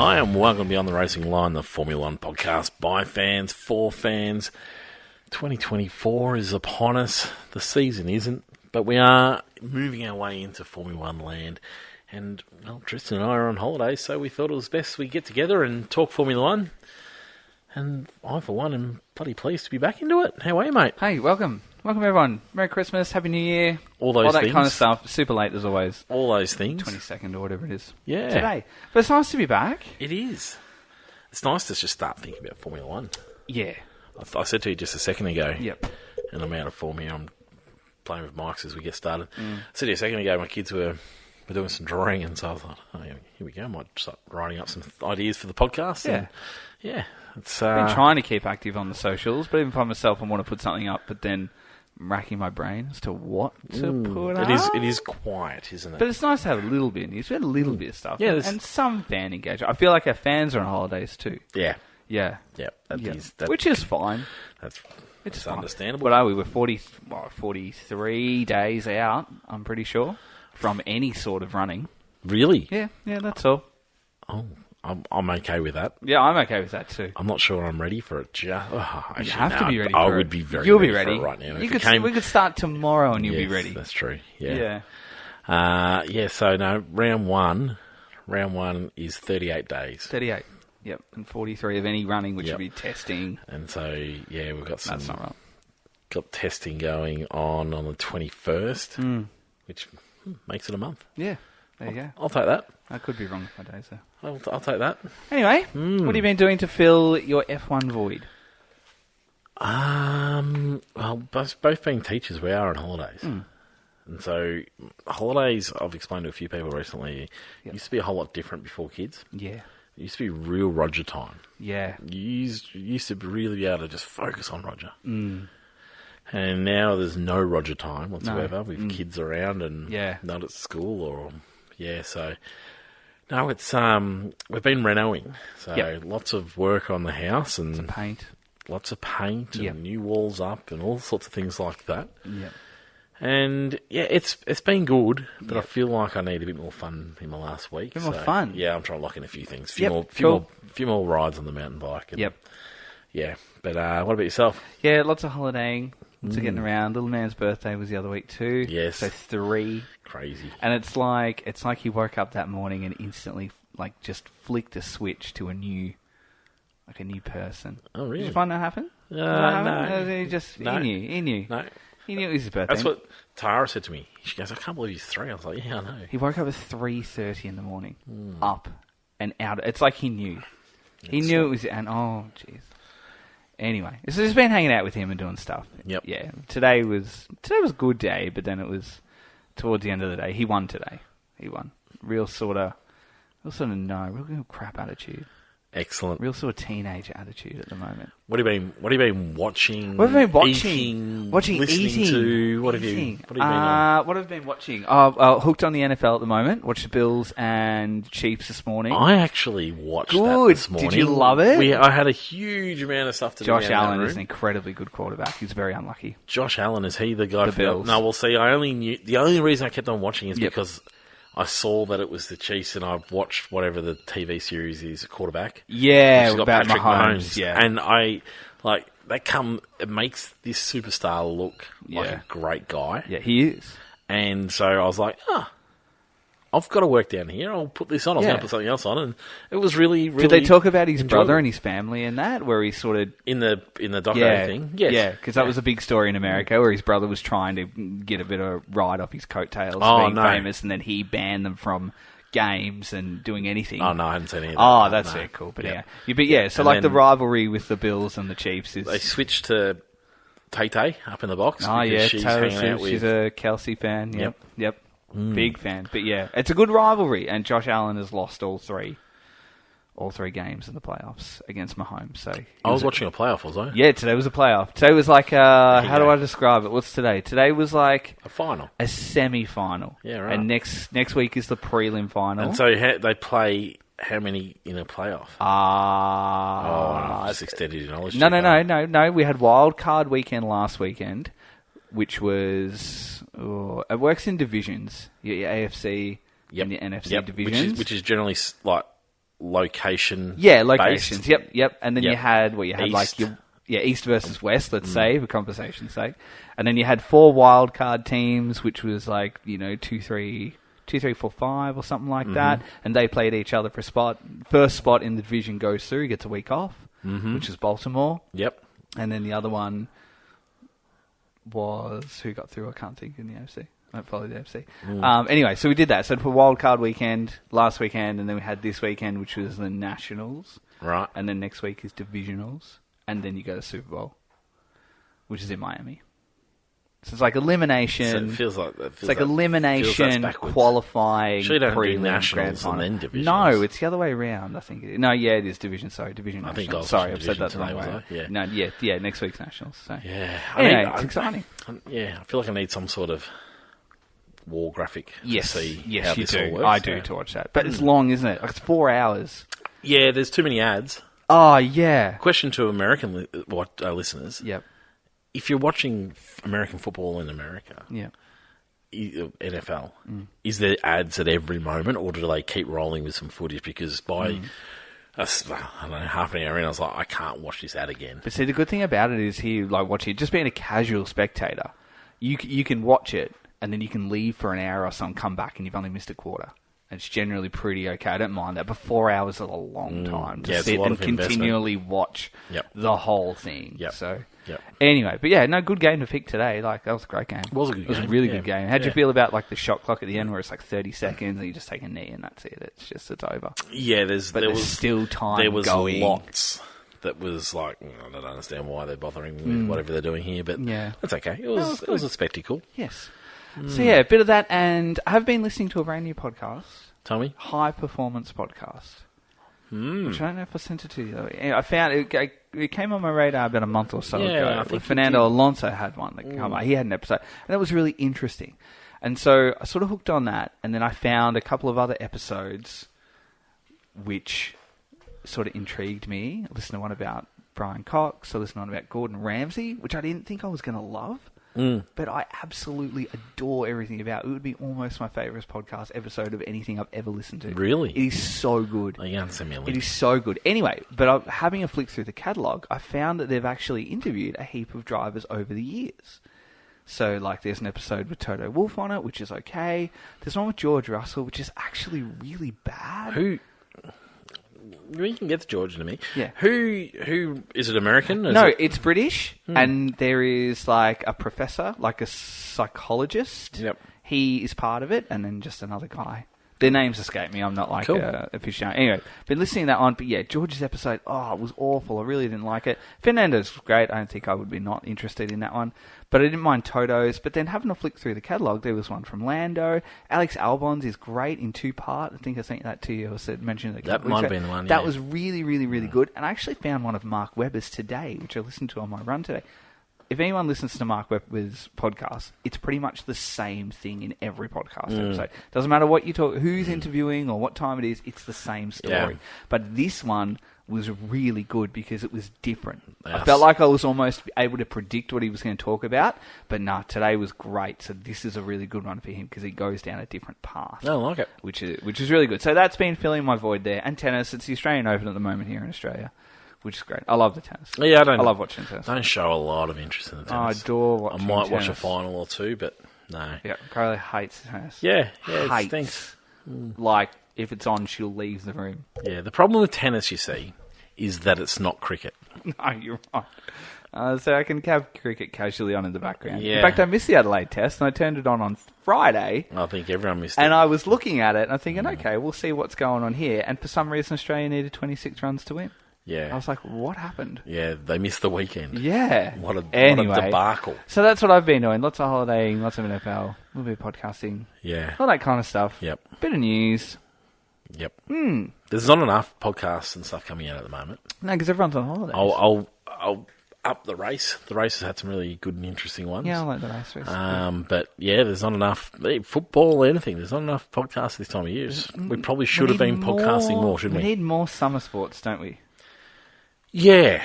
Hi and welcome to Beyond the Racing Line, the Formula One podcast by fans, for fans. 2024 is upon us. The season isn't, but we are moving our way into Formula One land. And, well, Tristan and I are on holiday, so we thought it was best we get together and talk Formula One. And I, for one, am bloody pleased to be back into it. How are you, mate? Hey, welcome. Welcome, everyone. Merry Christmas, Happy New Year. All those that things. kind of stuff. Super late, as always. All those things. 22nd or whatever it is. Yeah. Today. But it's nice to be back. It is. It's nice to just start thinking about Formula One. Yeah. I said to you just a second ago, Yep. and I'm out of form here. I'm playing with mics as we get started. I said to you a second ago, my kids were doing some drawing, and so I thought, oh, here we go. I might start writing up some ideas for the podcast. Yeah. And yeah. It's I've been trying to keep active on the socials, but even for myself, I want to put something up, but then I'm racking my brain as to what to put up. It is quiet, isn't it? But it's nice to have a little bit. You've got a little bit of stuff. Yeah, and some fan engagement. I feel like our fans are on holidays too. yeah. Yeah. Yeah. Which is fine. It's understandable. What are we? We're 43 days out, I'm pretty sure, from any sort of running. Really? Yeah, that's all. Oh, I'm okay with that. Yeah, I'm okay with that too. I'm not sure I'm ready for it. You have to be ready I for it. would be very You'll ready be ready. for it right now. We could start tomorrow and you'll be ready. That's true. Yeah. Yeah. So no, round one is 38 days. 38. Yep. And 43 of any running, which Yep. would be testing. And so, yeah, we've got That's not right. got testing going on the 21st, which makes it a month. Yeah. There you go. I'll take that. I could be wrong with my days there. I'll take that. Anyway, what have you been doing to fill your F1 void? Well, both being teachers, we are on holidays. And so, holidays, I've explained to a few people recently, used to be a whole lot different before kids. Yeah. It used to be real Roger time. Yeah. You used to really be able to just focus on Roger. And now there's no Roger time whatsoever with kids around and not at school or... Yeah, so... No, it's... we've been renoing. So lots of work on the house and... Lots of paint. and new walls up and all sorts of things like that. Yep. And yeah, it's been good, but I feel like I need a bit more fun in the last week. A bit more fun? Yeah, I'm trying to lock in a few things. Few more rides on the mountain bike. And, yeah, but what about yourself? Yeah, lots of holidaying, lots of getting around. Little man's birthday was the other week too. Yes. So 3. Crazy. And it's like he woke up that morning and instantly just flicked a switch to a new person. Oh, really? Did you find that happen? No. He knew. No. He knew it was his birthday. That's what Tara said to me. She goes, I can't believe he's 3. I was like, yeah, I know. He woke up at 3:30 in the morning, up and out. It's like he knew. He knew it was, and oh, jeez. Anyway, so he's been hanging out with him and doing stuff. Yep. Yeah. Today was a good day, but then it was towards the end of the day. He won today. He won. Real crap attitude. Excellent. Real sort of teenager attitude at the moment. What have you been watching? What have I been watching? Eating, watching, listening eating. to? What have you been on? What have I been watching? Hooked on the NFL at the moment. Watched the Bills and Chiefs this morning. I actually watched that this morning. Did you love it? I had a huge amount of stuff to do. Josh Allen is an incredibly good quarterback. He's very unlucky. Josh Allen, is he the guy the for Bills? No, well, see, I only knew... The only reason I kept on watching is because I saw that it was the Chiefs and I've watched whatever the TV series is, quarterback. Yeah, Which has about got Patrick Mahomes. Yeah. And it makes this superstar look like a great guy. Yeah, he is. And so I was like, I've got to work down here. I'll put this on. I was going to put something else on, and it was really, really. Did they talk about his enjoyable. brother and his family and that, where he sort of in the documentary thing? Yes. Yeah, because that was a big story in America, where his brother was trying to get a bit of ride off his coattails, being famous, and then he banned them from games and doing anything. Oh no, I hadn't seen any of that. Oh, that's cool. But so and the rivalry with the Bills and the Chiefs is they switched to Tay-Tay up in the box. Oh yeah, she's hanging out with. She's a Kelsey fan. Yep. Big fan. But yeah, it's a good rivalry, and Josh Allen has lost all three games in the playoffs against Mahomes. So I was watching a playoff, was I? Yeah, today was a playoff. Today was like how do I describe it? What's today? Today was like a final, a semi-final. Yeah, right. And next week is the prelim final. And so they play how many in a playoff? Just extended your knowledge. No. We had wild card weekend last weekend, which was it works in divisions. Your AFC and your NFC divisions, which is generally like location. Yeah, locations. Yep. And then Yep. you had like East. East versus West, let's say, for conversation's sake. And then you had 4 wild card teams, which was like, 2, 3, 4, 5 or something like that. And they played each other for a spot. First spot in the division goes through, gets a week off, which is Baltimore. Yep. And then the other one was who got through? I can't think in the AFC. I don't follow the AFC. Anyway, so we did that. So for wild card weekend, last weekend, and then we had this weekend, which was the Nationals. Right. And then next week is divisionals. And then you go to Super Bowl, which is in Miami. So it's like elimination. So it feels like it's like elimination, qualifying, Sure, you don't do prelim, grand nationals final. and then divisionals. No, it's the other way around. I think. No, yeah, it is division. Sorry, division. I think nationals. I was Sorry, watching I've said that the division wrong way. today, was I? Yeah. No, yeah. Next week's nationals. So. Yeah. Anyway, it's exciting. I feel like I need some sort of war graphic Yes, to see how yes, you this all do. works. I do to watch that, but it's long, isn't it? Like, it's 4 hours. Yeah, there's too many ads. Oh yeah. Question to American listeners. Yep. If you're watching American football in America, Yep. NFL, is there ads at every moment, or do they keep rolling with some footage? Because by, I don't know, half an hour in, I was like, I can't watch this ad again. But see, the good thing about it is here, like watching it, just being a casual spectator, you can watch it and then you can leave for an hour or something, come back, and you've only missed a quarter. It's generally pretty okay. I don't mind that. But 4 hours is a long time to Yeah, it's a sit lot and of investment. continually watch Yep. the whole thing. Yep. So Yep. anyway, but yeah, no, good game to pick today. Like, that was a great game. It was a good It was a game, really yeah. good game. How'd you Yeah. feel about like the shot clock at the end, where it's like 30 seconds and you just take a knee and that's it? It's over. Yeah, But there there's was still time there was going. lots that was like, I don't understand why they're bothering with whatever they're doing here, but Yeah. that's okay. It was it was a spectacle. Yes. So yeah, a bit of that, and I have been listening to a brand new podcast. Tell me. High Performance Podcast. Which I don't know if I sent it to you. Anyway, I found it came on my radar about a month or so Yeah, ago. I think Fernando Alonso had one that come out. He had an episode, and that was really interesting. And so I sort of hooked on that, and then I found a couple of other episodes which sort of intrigued me. I listened to one about Brian Cox. I listened to one about Gordon Ramsay, which I didn't think I was going to love. But I absolutely adore everything about it. It would be almost my favourite podcast episode of anything I've ever listened to. Really? It is so good. Oh, you can't send me a It link. is so good. Anyway, but having a flick through the catalogue, I found that they've actually interviewed a heap of drivers over the years. So, like, there's an episode with Toto Wolff on it, which is okay. There's one with George Russell, which is actually really bad. Who? You can get to George in a minute. Yeah. Who is it? American? Is No, it- it's British, and there is like a professor, like a psychologist. Yep. He is part of it, and then just another guy. Their names escape me. I'm not like Cool. a aficionado. Anyway, been listening to that one, but yeah, George's episode, it was awful. I really didn't like it. Fernando's great. I don't think I would be not interested in that one. But I didn't mind Toto's. But then having a flick through the catalogue, there was one from Lando. Alex Albon's is great in 2-part. I think I sent that to you. I mentioned it. That might have been the one, That yeah. was really, really, really good. And I actually found one of Mark Webber's today, which I listened to on my run today. If anyone listens to Mark Webber's podcast, it's pretty much the same thing in every podcast episode. Doesn't matter what you talk, who's interviewing or what time it is, it's the same story. Yeah. But this one was really good because it was different. I Yes. felt like I was almost able to predict what he was going to talk about, but no, today was great. So this is a really good one for him because he goes down a different path. I like it. Which is really good. So that's been filling my void there. And tennis, it's the Australian Open at the moment here in Australia, which is great. I love the tennis. Yeah, I love watching tennis. Don't show a lot of interest in the I tennis. adore I watching might watch a tennis. final or two, but no. Yeah, Carly hates tennis. Yeah, it hates. stinks. Like, if it's on, she'll leave the room. Yeah, the problem with tennis, you see, is that it's not cricket. No, you're right. So I can have cricket casually on in the background. Yeah. In fact, I missed the Adelaide test, and I turned it on Friday, I think everyone missed and it. I was looking at it, and I'm thinking, okay, we'll see what's going on here. And for some reason, Australia needed 26 runs to win. I Yeah, was like, what happened? yeah, they missed the weekend. Yeah. What a Anyway. debacle. So that's what I've been doing. Lots of holidaying, lots of NFL, a little bit of podcasting, Yeah. all that kind of stuff. Yep. Bit of news. Yep. There's not enough podcasts and stuff coming out at the moment. No, because everyone's on holidays. I'll up the race. The race has had some really good and interesting ones. Yeah, I like the race. But yeah, there's not enough football, anything. There's not enough podcasts this time of year. We probably should have been podcasting more, shouldn't we? We need more summer sports, don't we? Yeah.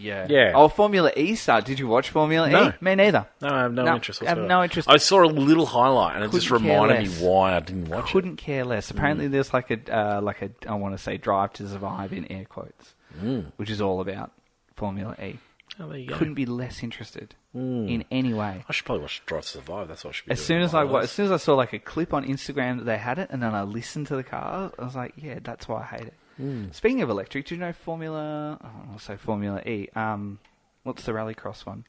Yeah. Yeah. Oh, Formula E start. Did you watch Formula No. E? Me neither. No, I have no interest I have whatsoever. no interest. I saw a little highlight, and it just Couldn't care reminded me less. why I didn't watch it. Couldn't care less. Apparently, there's like a I want to say Drive to Survive in air quotes, which is all about Formula E. Oh, there you go. Couldn't be less interested in any way. I should probably watch Drive to Survive. That's what I should be As doing. as soon as I saw like a clip on Instagram that they had it, and then I listened to the car, I was like, yeah, that's why I hate it. Speaking of electric, do you know Formula? I'll say Formula E. What's the rallycross one?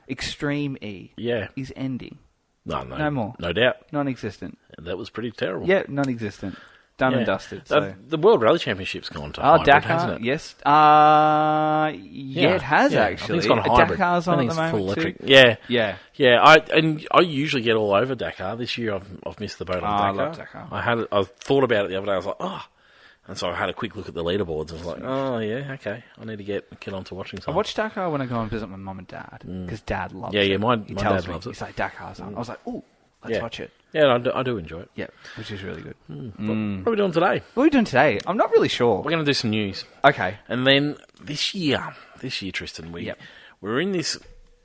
Extreme E. Yeah. Is ending. No more. No doubt. Non-existent. That was pretty terrible. Yeah, non-existent. Done Yeah. and dusted. So. The World Rally Championship's gone to Oh, hybrid, Dakar, hasn't it? yes. Yeah, it has yeah. actually. I think it's gone hybrid. Dakar's I on at think the it's full moment electric. too. Yeah. Yeah. Yeah, I usually get all over Dakar. This year I've missed the boat on I Dakar. love Dakar. I thought about it the other day. I was like, oh, and so I had a quick look at the leaderboards. I was like, oh yeah, okay. I need to get on to watching I something. watch Dakar when I go and visit my mum and dad because Dad loves Yeah, it. yeah, my he tells dad me, loves it. he's like, Dakar's on. I was like, ooh, let's Yeah. watch it. Yeah, I do enjoy it. Yeah, which is really good. What are we doing today? What are we doing today? I'm not really sure. We're going to do some news. Okay. And then this year, Tristan, Yep. we're in this.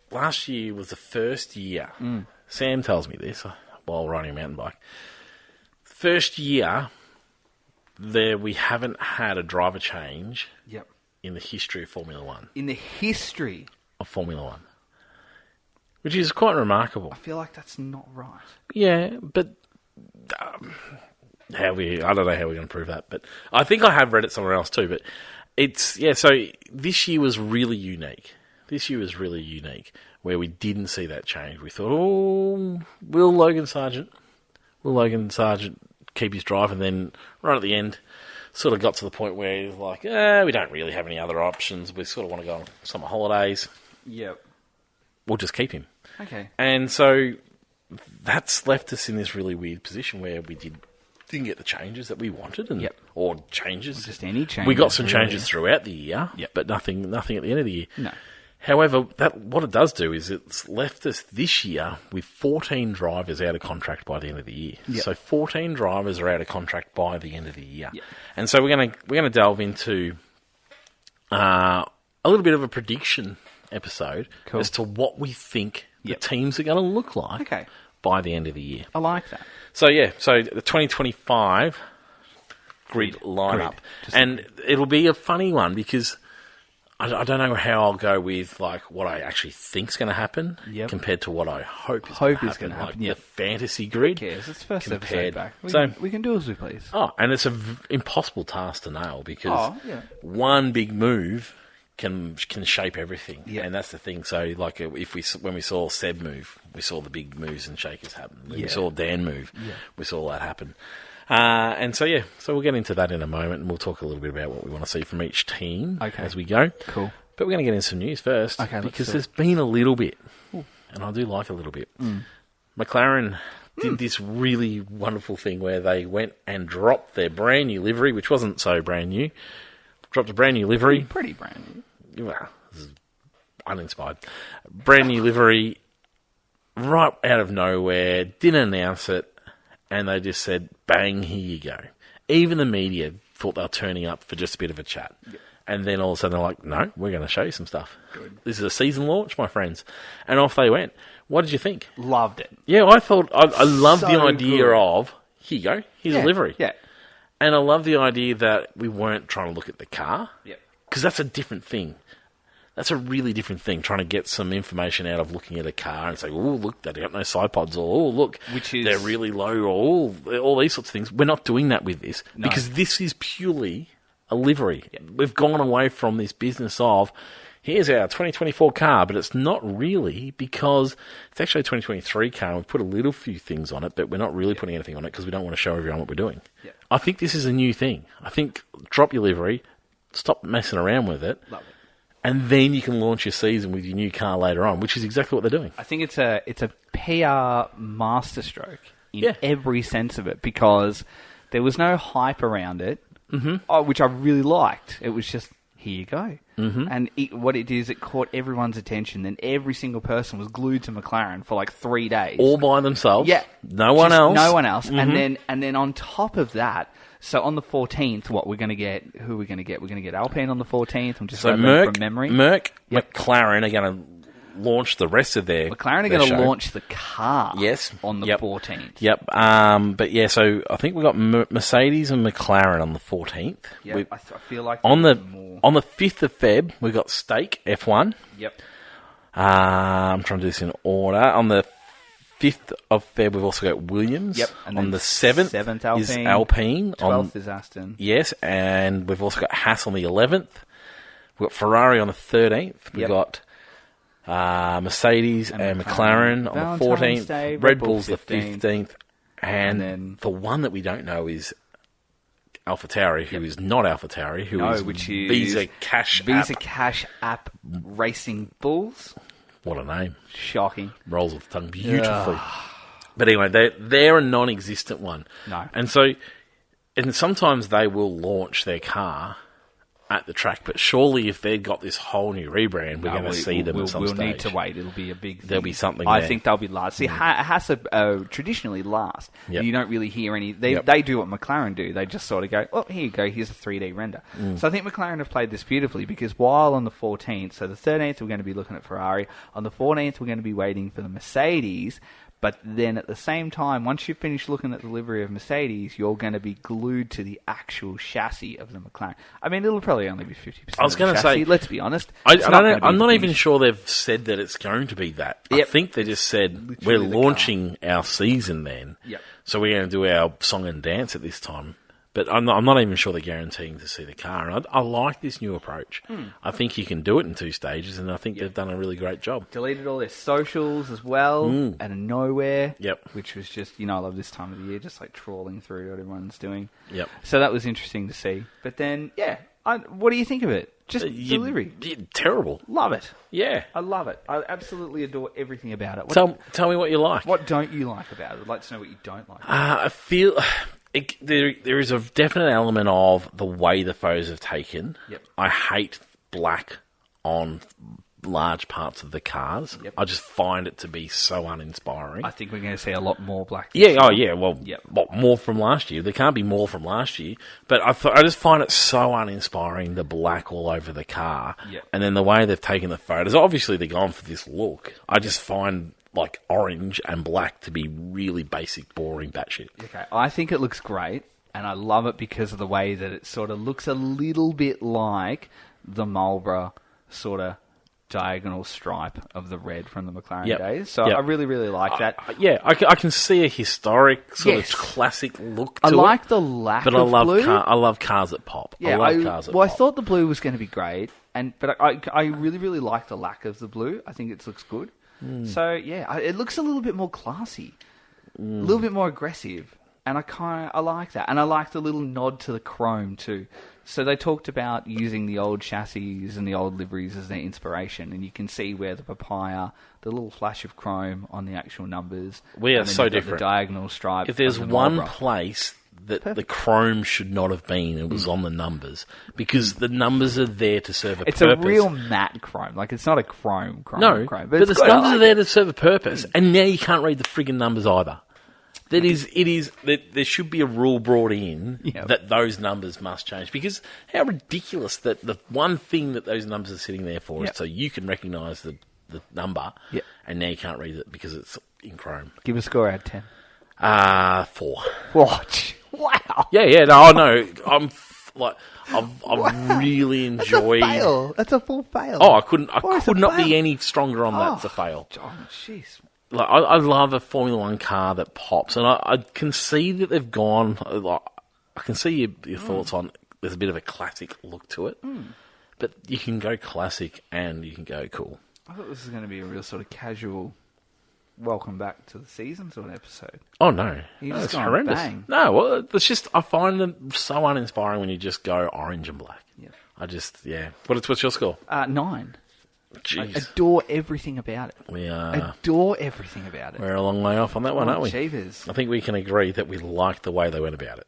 Last year was the first year. Sam tells me this while riding a mountain bike. First year, we haven't had a driver change Yep. in the history of Formula One. In the history, Of Formula One, which is quite remarkable. I feel like that's not right. Yeah, but I don't know how we're going to prove that. But I think I have read it somewhere else too. But so this year was really unique. Where we didn't see that change. We thought, oh, will Logan Sargent keep his drive? And then right at the end, sort of got to the point where he's like, we don't really have any other options. We sort of want to go on summer holidays. Yep. We'll just keep him. Okay. And so that's left us in this really weird position where we didn't get the changes that we wanted, or changes. Just any changes. We got some really. changes throughout the year, Yep. but nothing at the end of the year. No. However, what it does do is it's left us this year with 14 drivers out of contract by the end of the year. Yep. So 14 drivers are out of contract by the end of the year, Yep. and so we're gonna delve into a little bit of a prediction episode Cool. as to what we think Yep. the teams are going to look like Okay. by the end of the year. I like that. So the 2025 grid lineup, Just and it'll be a funny one because I don't know how I'll go with like what I actually think's going to happen compared to what I hope is going to happen. gonna happen, Like yep. the fantasy grid. Who cares? It's the first compared- episode back. So- We can do as we please. Oh, and it's an impossible task to nail because Oh, yeah. one big move can shape everything, Yeah. and that's the thing. So, like, when we saw Seb move, we saw the big moves and shakers happen. When we Yeah. saw Dan move, we saw all that happen. And so we'll get into that in a moment, and we'll talk a little bit about what we want to see from each team as we go. Cool. But we're going to get into some news first, Okay, let's because do it. there's been a little bit, and I do like a little bit. McLaren did this really wonderful thing where they went and dropped their brand new livery, which wasn't so brand new. Dropped a brand new livery. Pretty brand new. Well, this is uninspired. Brand new livery, right out of nowhere, didn't announce it, and they just said, bang, here you go. Even the media thought they were turning up for just a bit of a chat. Yep. And then all of a sudden they're like, no, we're going to show you some stuff. Good. This is a season launch, my friends. And off they went. What did you think? Loved it. Yeah, I thought, I loved the So idea good. of, here you go, here's a livery. Yeah. And I love the idea that we weren't trying to look at the car. Yep. Because that's a different thing. That's a really different thing, trying to get some information out of looking at a car and say, oh, look, they got no side pods, or, oh, look, Which is- they're really low, or all these sorts of things. We're not doing that with this. No. Because this is purely a livery. Yep. We've gone away from this business of, here's our 2024 car, but it's not really, because it's actually a 2023 car. We've put a little few things on it, but we're not really putting anything on it because we don't want to show everyone what we're doing. Yep. I think this is a new thing. I think drop your livery, stop messing around with it, Love it. and then you can launch your season with your new car later on, which is exactly what they're doing. I think it's a PR masterstroke in Yeah. every sense of it, because there was no hype around it, which I really liked. It was just here you go. Mm-hmm. And what it did is it caught everyone's attention. Then every single person was glued to McLaren for like 3 days. All by themselves? Yeah. No one else? No one else. Mm-hmm. And then on top of that, so on the 14th, what we're going to get? Who are we going to get? We're going to get Alpine on the 14th. I'm just so from memory. McLaren are going to launch the rest of their McLaren are going to launch the car on the 14th. Yep. But yeah, so I think we've got Mercedes and McLaren on the 14th. Yeah, I feel like on the 5th of Feb, we've got Stake F1. Yep. I'm trying to do this in order. On the 5th of Feb, we've also got Williams. Yep. And on the 7th Alpine, is Alpine. 12th is Aston. Yes, and we've also got Haas on the 11th. We've got Ferrari on the 13th. We've got Mercedes and McLaren on the 14th. Day, Red Bull's the 15th. And then the one that we don't know is AlphaTauri, who is not AlphaTauri, which is Visa Cash App Racing Bulls. What a name. Shocking. Rolls off the tongue beautifully. But anyway, they're a non-existent one. No. And sometimes they will launch their car at the track, but surely if they've got this whole new rebrand, we're going to see them at some stage. We'll need to wait. It'll be a big thing. There'll be something I there. think they'll be last. See, Haas are traditionally last. Yep. You don't really hear any... They do what McLaren do. They just sort of go, oh, here you go, here's a 3D render. So I think McLaren have played this beautifully because while on the 14th, so the 13th we're going to be looking at Ferrari, on the 14th we're going to be waiting for the Mercedes. But then at the same time, once you finish looking at the livery of Mercedes, you're going to be glued to the actual chassis of the McLaren. I mean, it'll probably only be 50%. I was going to say, let's be honest. I'm not even sure they've said that it's going to be that. Yep. I think they just said Literally we're launching our season then. Yep. So we're going to do our song and dance at this time. But I'm not even sure they're guaranteeing to see the car. And I like this new approach. I think you can do it in 2 stages, and I think they've done a really great job. Deleted all their socials as well, out of nowhere. Yep. Which was just, I love this time of the year, just like trawling through what everyone's doing. Yep. So that was interesting to see. But then, what do you think of it? Just delivery. Terrible. Love it. Yeah. I love it. I absolutely adore everything about it. Tell me what you like. What don't you like about it? I'd like to know what you don't like. I feel... there is a definite element of the way the photos have taken. Yep. I hate black on large parts of the cars. Yep. I just find it to be so uninspiring. I think we're going to see a lot more black. What, more from last year? There can't be more from last year. But I just find it so uninspiring, the black all over the car. Yep. And then the way they've taken the photos. Obviously, they're gone for this look. I just find... like orange and black to be really basic, boring batshit. Okay, I think it looks great, and I love it because of the way that it sort of looks a little bit like the Marlboro sort of diagonal stripe of the red from the McLaren days. So I really, really like that. I can see a historic sort of classic look to it. I like the lack of blue. I love cars that pop. Yeah, I love cars that pop. I thought the blue was going to be great, but I really, really like the lack of the blue. I think it looks good. So it looks a little bit more classy, a little bit more aggressive, and I like that, and I like the little nod to the chrome too. So they talked about using the old chassis and the old liveries as their inspiration, and you can see where the papaya, the little flash of chrome on the actual numbers. We are so different. The diagonal stripe. If there's one place that the chrome should not have been, it was on the numbers, because the numbers are there to serve a purpose. It's a real matte chrome, like it's not a chrome. No, chrome, but the numbers are there to serve a purpose, and now you can't read the friggin' numbers either. There should be a rule brought in that those numbers must change, because how ridiculous that the one thing that those numbers are sitting there for is so you can recognise the number, and now you can't read it because it's in chrome. Give a score out of 10. 4. What? Wow. Yeah. No, I know. I've really enjoyed. That's a fail. That's a full fail. Oh, I could not be any stronger on that. It's a fail. Oh, jeez. Like, I love a Formula One car that pops, and I can see that they've gone. Like, I can see your thoughts on. There's a bit of a classic look to it, but you can go classic and you can go cool. I thought this was going to be a real sort of casual welcome back to the season sort of episode. Oh no, it's horrendous. Bang. No, well, it's just I find them so uninspiring when you just go orange and black. Yeah, What's your score? 9. Jeez. I adore everything about it. Adore everything about it. We're a long way off on that one, aren't we? Jeevers. I think we can agree that we like the way they went about it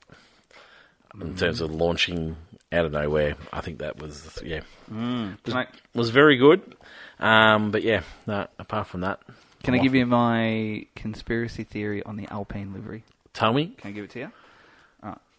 in terms of launching out of nowhere. I think that was, Can was very good. But yeah, no, apart from that. I give you my conspiracy theory on the Alpine livery? Tell me. Can I give it to you?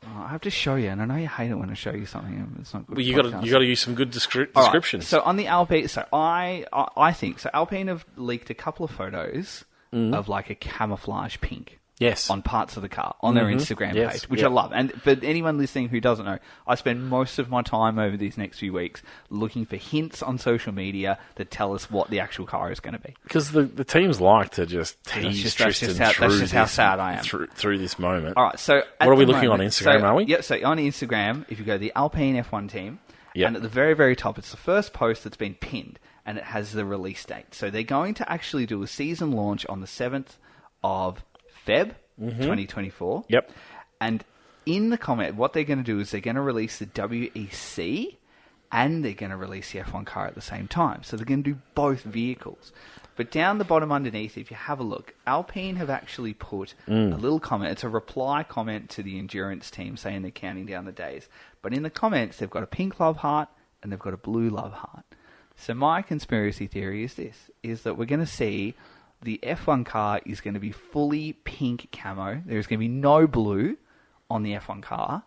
I have to show you, and I know you hate it when I show you something. It's not good. Well, you got to use some good descriptions. Right, so on the Alpine, I think Alpine have leaked a couple of photos of like a camouflage pink. Yes. On parts of the car, on their Instagram page, which I love. And for anyone listening who doesn't know, I spend most of my time over these next few weeks looking for hints on social media that tell us what the actual car is going to be. Because the teams like to just tease Tristan that's just how sad I am. Through this moment. All right, so what are we looking on Instagram, are we? Yeah, so on Instagram, if you go to the Alpine F1 team, Yep. and at the very, very top, it's the first post that's been pinned, and it has the release date. So they're going to actually do a season launch on the 7th of Feb. 2024. Yep. And in the comment, what they're going to do is they're going to release the WEC and they're going to release the F1 car at the same time. So they're going to do both vehicles. But down the bottom underneath, if you have a look, Alpine have actually put a little comment. It's a reply comment to the endurance team saying they're counting down the days. But in the comments, they've got a pink love heart and they've got a blue love heart. So my conspiracy theory is this, is that we're going to see the F1 car is going to be fully pink camo. There's going to be no blue on the F1 car.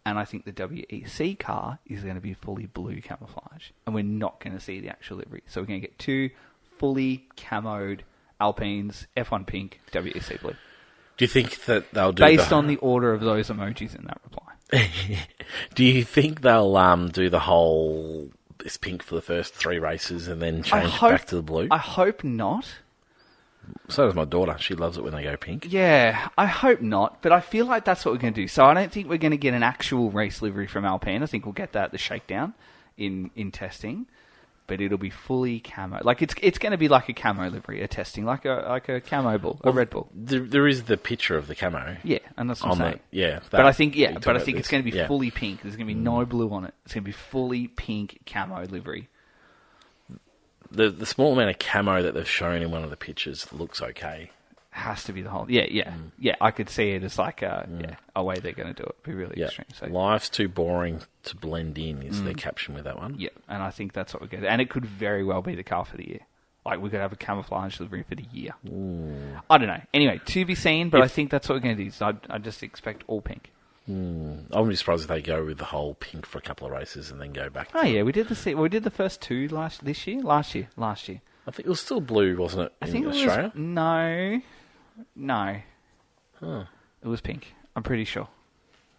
And I think the WEC car is going to be fully blue camouflage. And we're not going to see the actual livery. So we're going to get two fully camoed Alpines, F1 pink, WEC blue. Do you think that they'll do Based on the order of those emojis in that reply. Do you think they'll do the whole it's pink for the first 3 races and then change back to the blue? I hope not. So does my daughter. She loves it when they go pink. Yeah, I hope not, but I feel like that's what we're going to do. So I don't think we're going to get an actual race livery from Alpine. I think we'll get that at the shakedown in testing, but it'll be fully camo. Like it's going to be like a camo livery, a testing, like a camo bull, a Red Bull. There is the picture of the camo. Yeah, and that's what I'm saying. But I think it's going to be fully pink. There's going to be no blue on it. It's going to be fully pink camo livery. The small amount of camo that they've shown in one of the pictures looks okay. Has to be the whole... Yeah. I could see it as like a way they're going to do it. It'd be really extreme. So. Life's too boring to blend in is their caption with that one. Yeah, and I think that's what we're going to... And it could very well be the car for the year. Like, we could have a camouflage livery for the year. Ooh. I don't know. Anyway, to be seen, but I think that's what we're going to do. So I just expect all pink. I wouldn't be surprised if they go with the whole pink for a couple of races and then go back. Oh yeah, we did the first 2 last year. Last year. I think it was still blue, wasn't it? I think Australia? It was, no. Huh. It was pink. I'm pretty sure.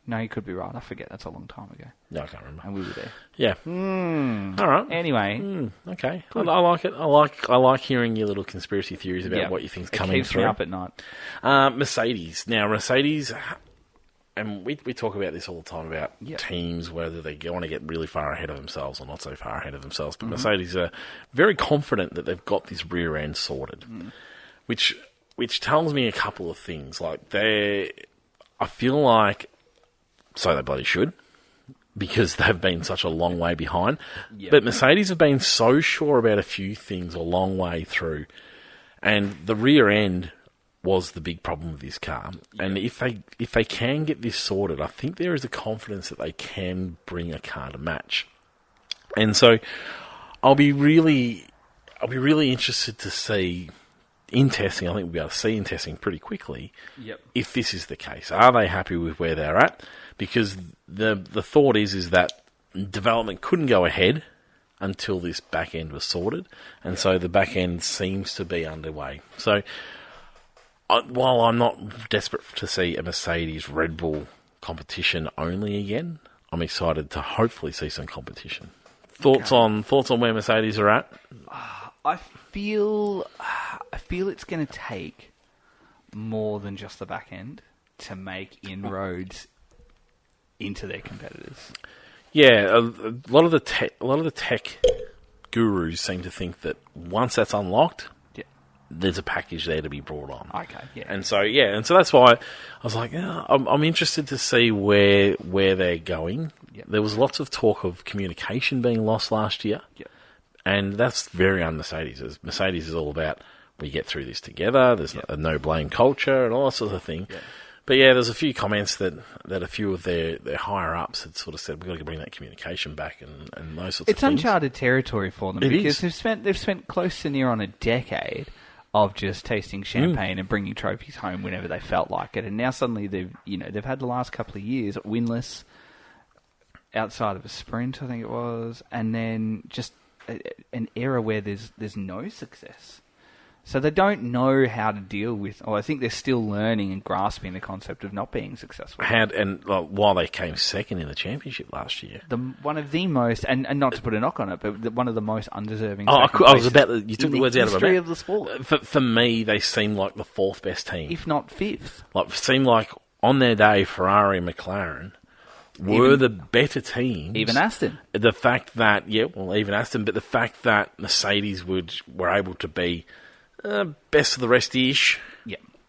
No, you could be right. I forget. That's a long time ago. No, I can't remember. And we were there. Yeah. All right. Anyway. Okay. I like it. I like hearing your little conspiracy theories about what you think's coming keeps through. Me up at night. Mercedes. Now, Mercedes, and we talk about this all the time about teams, whether they want to get really far ahead of themselves or not so far ahead of themselves. But Mercedes are very confident that they've got this rear end sorted, which tells me a couple of things. Like I feel like, so they bloody should, because they've been such a long way behind. Yep. But Mercedes have been so sure about a few things a long way through, and the rear end was the big problem with this car. Yep. And if they can get this sorted, I think there is a confidence that they can bring a car to match. And so I'll be really interested to see in testing. I think we'll be able to see in testing pretty quickly if this is the case. Are they happy with where they're at? Because the thought is that development couldn't go ahead until this back end was sorted, and so the back end seems to be underway. So while I'm not desperate to see a Mercedes Red Bull competition only again, I'm excited to hopefully see some competition. Thoughts on where Mercedes are at? I feel it's going to take more than just the back end to make inroads into their competitors. Yeah, a lot of the tech gurus seem to think that once that's unlocked, there's a package there to be brought on. Okay, yeah. And so that's why I was like, I'm interested to see where they're going. Yep. There was lots of talk of communication being lost last year. Yep. And that's very un-Mercedes. Mercedes is all about, we get through this together, there's a no-blame culture and all that sort of thing. Yep. But yeah, there's a few comments that a few of their higher ups had sort of said we've got to bring that communication back and those sorts of things. It's uncharted territory for them because they've spent close to near on a decade of just tasting champagne and bringing trophies home whenever they felt like it, and now suddenly they've had the last couple of years winless outside of a sprint, I think it was, and then just an era where there's no success. So they don't know how to deal with. Or I think they're still learning and grasping the concept of not being successful. While they came second in the championship last year, one of the most, and not to put a knock on it, but one of the most undeserving. I was about to, you took the words out of my mouth. Of the sport. For me, they seem like the fourth best team, if not fifth. Seem like on their day, Ferrari and McLaren were the better teams. Even Aston. The fact that even Aston, but the fact that Mercedes were able to be best of the rest-ish,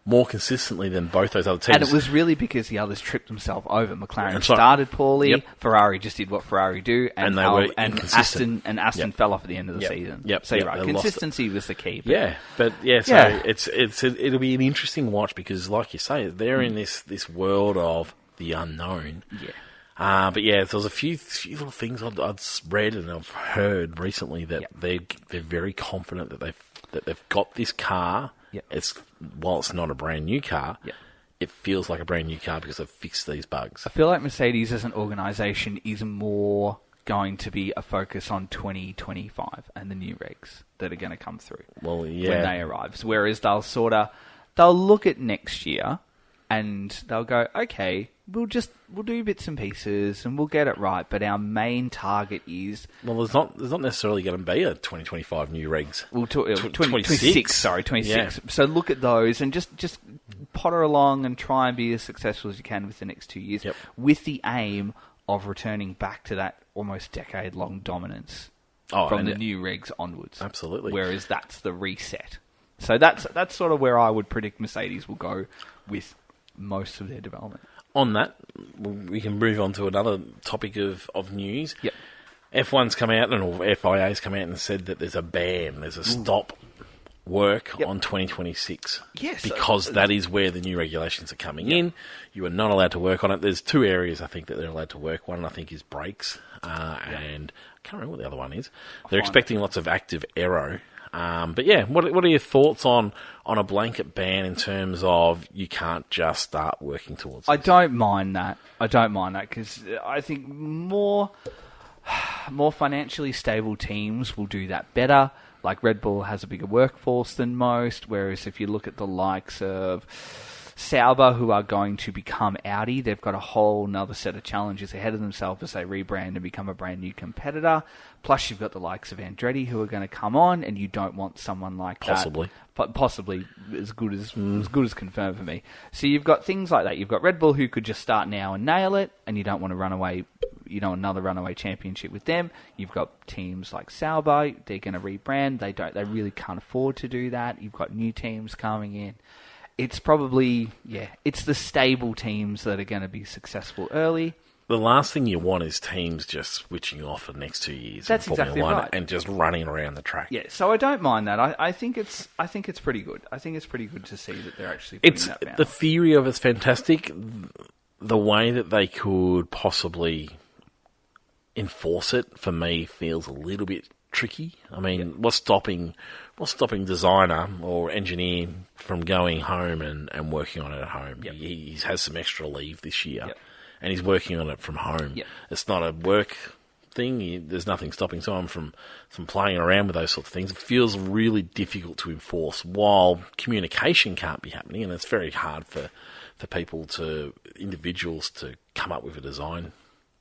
more consistently than both those other teams. And it was really because the others tripped themselves over. McLaren started poorly, Ferrari just did what Ferrari do, and Aston fell off at the end of the season. So you're right, consistency was the key. It'll be an interesting watch because, like you say, they're in this world of the unknown. But there's a few little things I've read and I've heard recently that they're very confident that they've got this car. While it's not a brand new car, it feels like a brand new car because they've fixed these bugs. I feel like Mercedes as an organisation is more going to be a focus on 2025 and the new regs that are going to come through when they arrive. Whereas they'll look at next year and they'll go, okay, we'll do bits and pieces and we'll get it right, but our main target is... Well, there's not necessarily going to be a 2025 new regs. Well, 26. Sorry, 26. Yeah. So look at those and just potter along and try and be as successful as you can with the next 2 years with the aim of returning back to that almost decade-long dominance from the new regs onwards. Absolutely. Whereas that's the reset. So that's sort of where I would predict Mercedes will go with most of their development. On that, we can move on to another topic of news. Yep. F1's come out, or FIA's come out and said that there's a stop work on 2026. Yes. Because that is where the new regulations are coming in. You are not allowed to work on it. There's two areas, I think, that they're allowed to work. One, I think, is brakes, and I can't remember what the other one is. They're expecting lots of active aero. What are your thoughts on a blanket ban in terms of you can't just start working towards this? I don't mind that because I think more financially stable teams will do that better. Like Red Bull has a bigger workforce than most, whereas if you look at the likes of Sauber, who are going to become Audi, they've got a whole nother set of challenges ahead of themselves as they rebrand and become a brand new competitor. Plus, you've got the likes of Andretti who are going to come on, and you don't want someone like possibly as good as confirmed for me. So you've got things like that. You've got Red Bull who could just start now and nail it, and you don't want to run away. You know, another runaway championship with them. You've got teams like Sauber. They're going to rebrand. They really can't afford to do that. You've got new teams coming in. It's probably, it's the stable teams that are going to be successful early. The last thing you want is teams just switching off for the next 2 years. That's exactly right. And just running around the track. Yeah, so I don't mind that. I think it's pretty good. I think it's pretty good to see that they're actually putting that down. The theory of it's fantastic. The way that they could possibly enforce it, for me, feels a little bit tricky. I mean, what's stopping designer or engineer from going home and working on it at home? He has some extra leave this year, and he's working on it from home. It's not a work thing. There's nothing stopping someone from playing around with those sorts of things. It feels really difficult to enforce while communication can't be happening, and it's very hard for individuals to come up with a design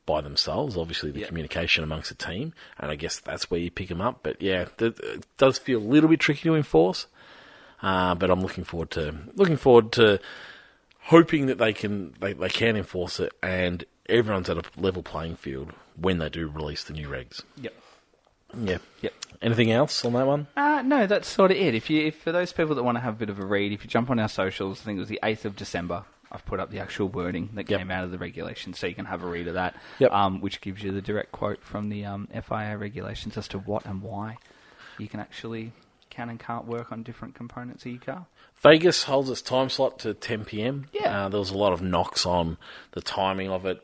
by themselves. Obviously, the communication amongst a team, and I guess that's where you pick them up. But it does feel a little bit tricky to enforce. But I'm looking forward to hoping that they can enforce it, and everyone's at a level playing field when they do release the new regs. Yep. Anything else on that one? No, that's sort of it. If for those people that want to have a bit of a read, if you jump on our socials, I think it was the 8th of December. I've put up the actual wording that came out of the regulations, so you can have a read of that, which gives you the direct quote from the FIA regulations as to what and why you can actually can and can't work on different components of your car. Vegas holds its time slot to 10 p.m. Yeah. There was a lot of knocks on the timing of it.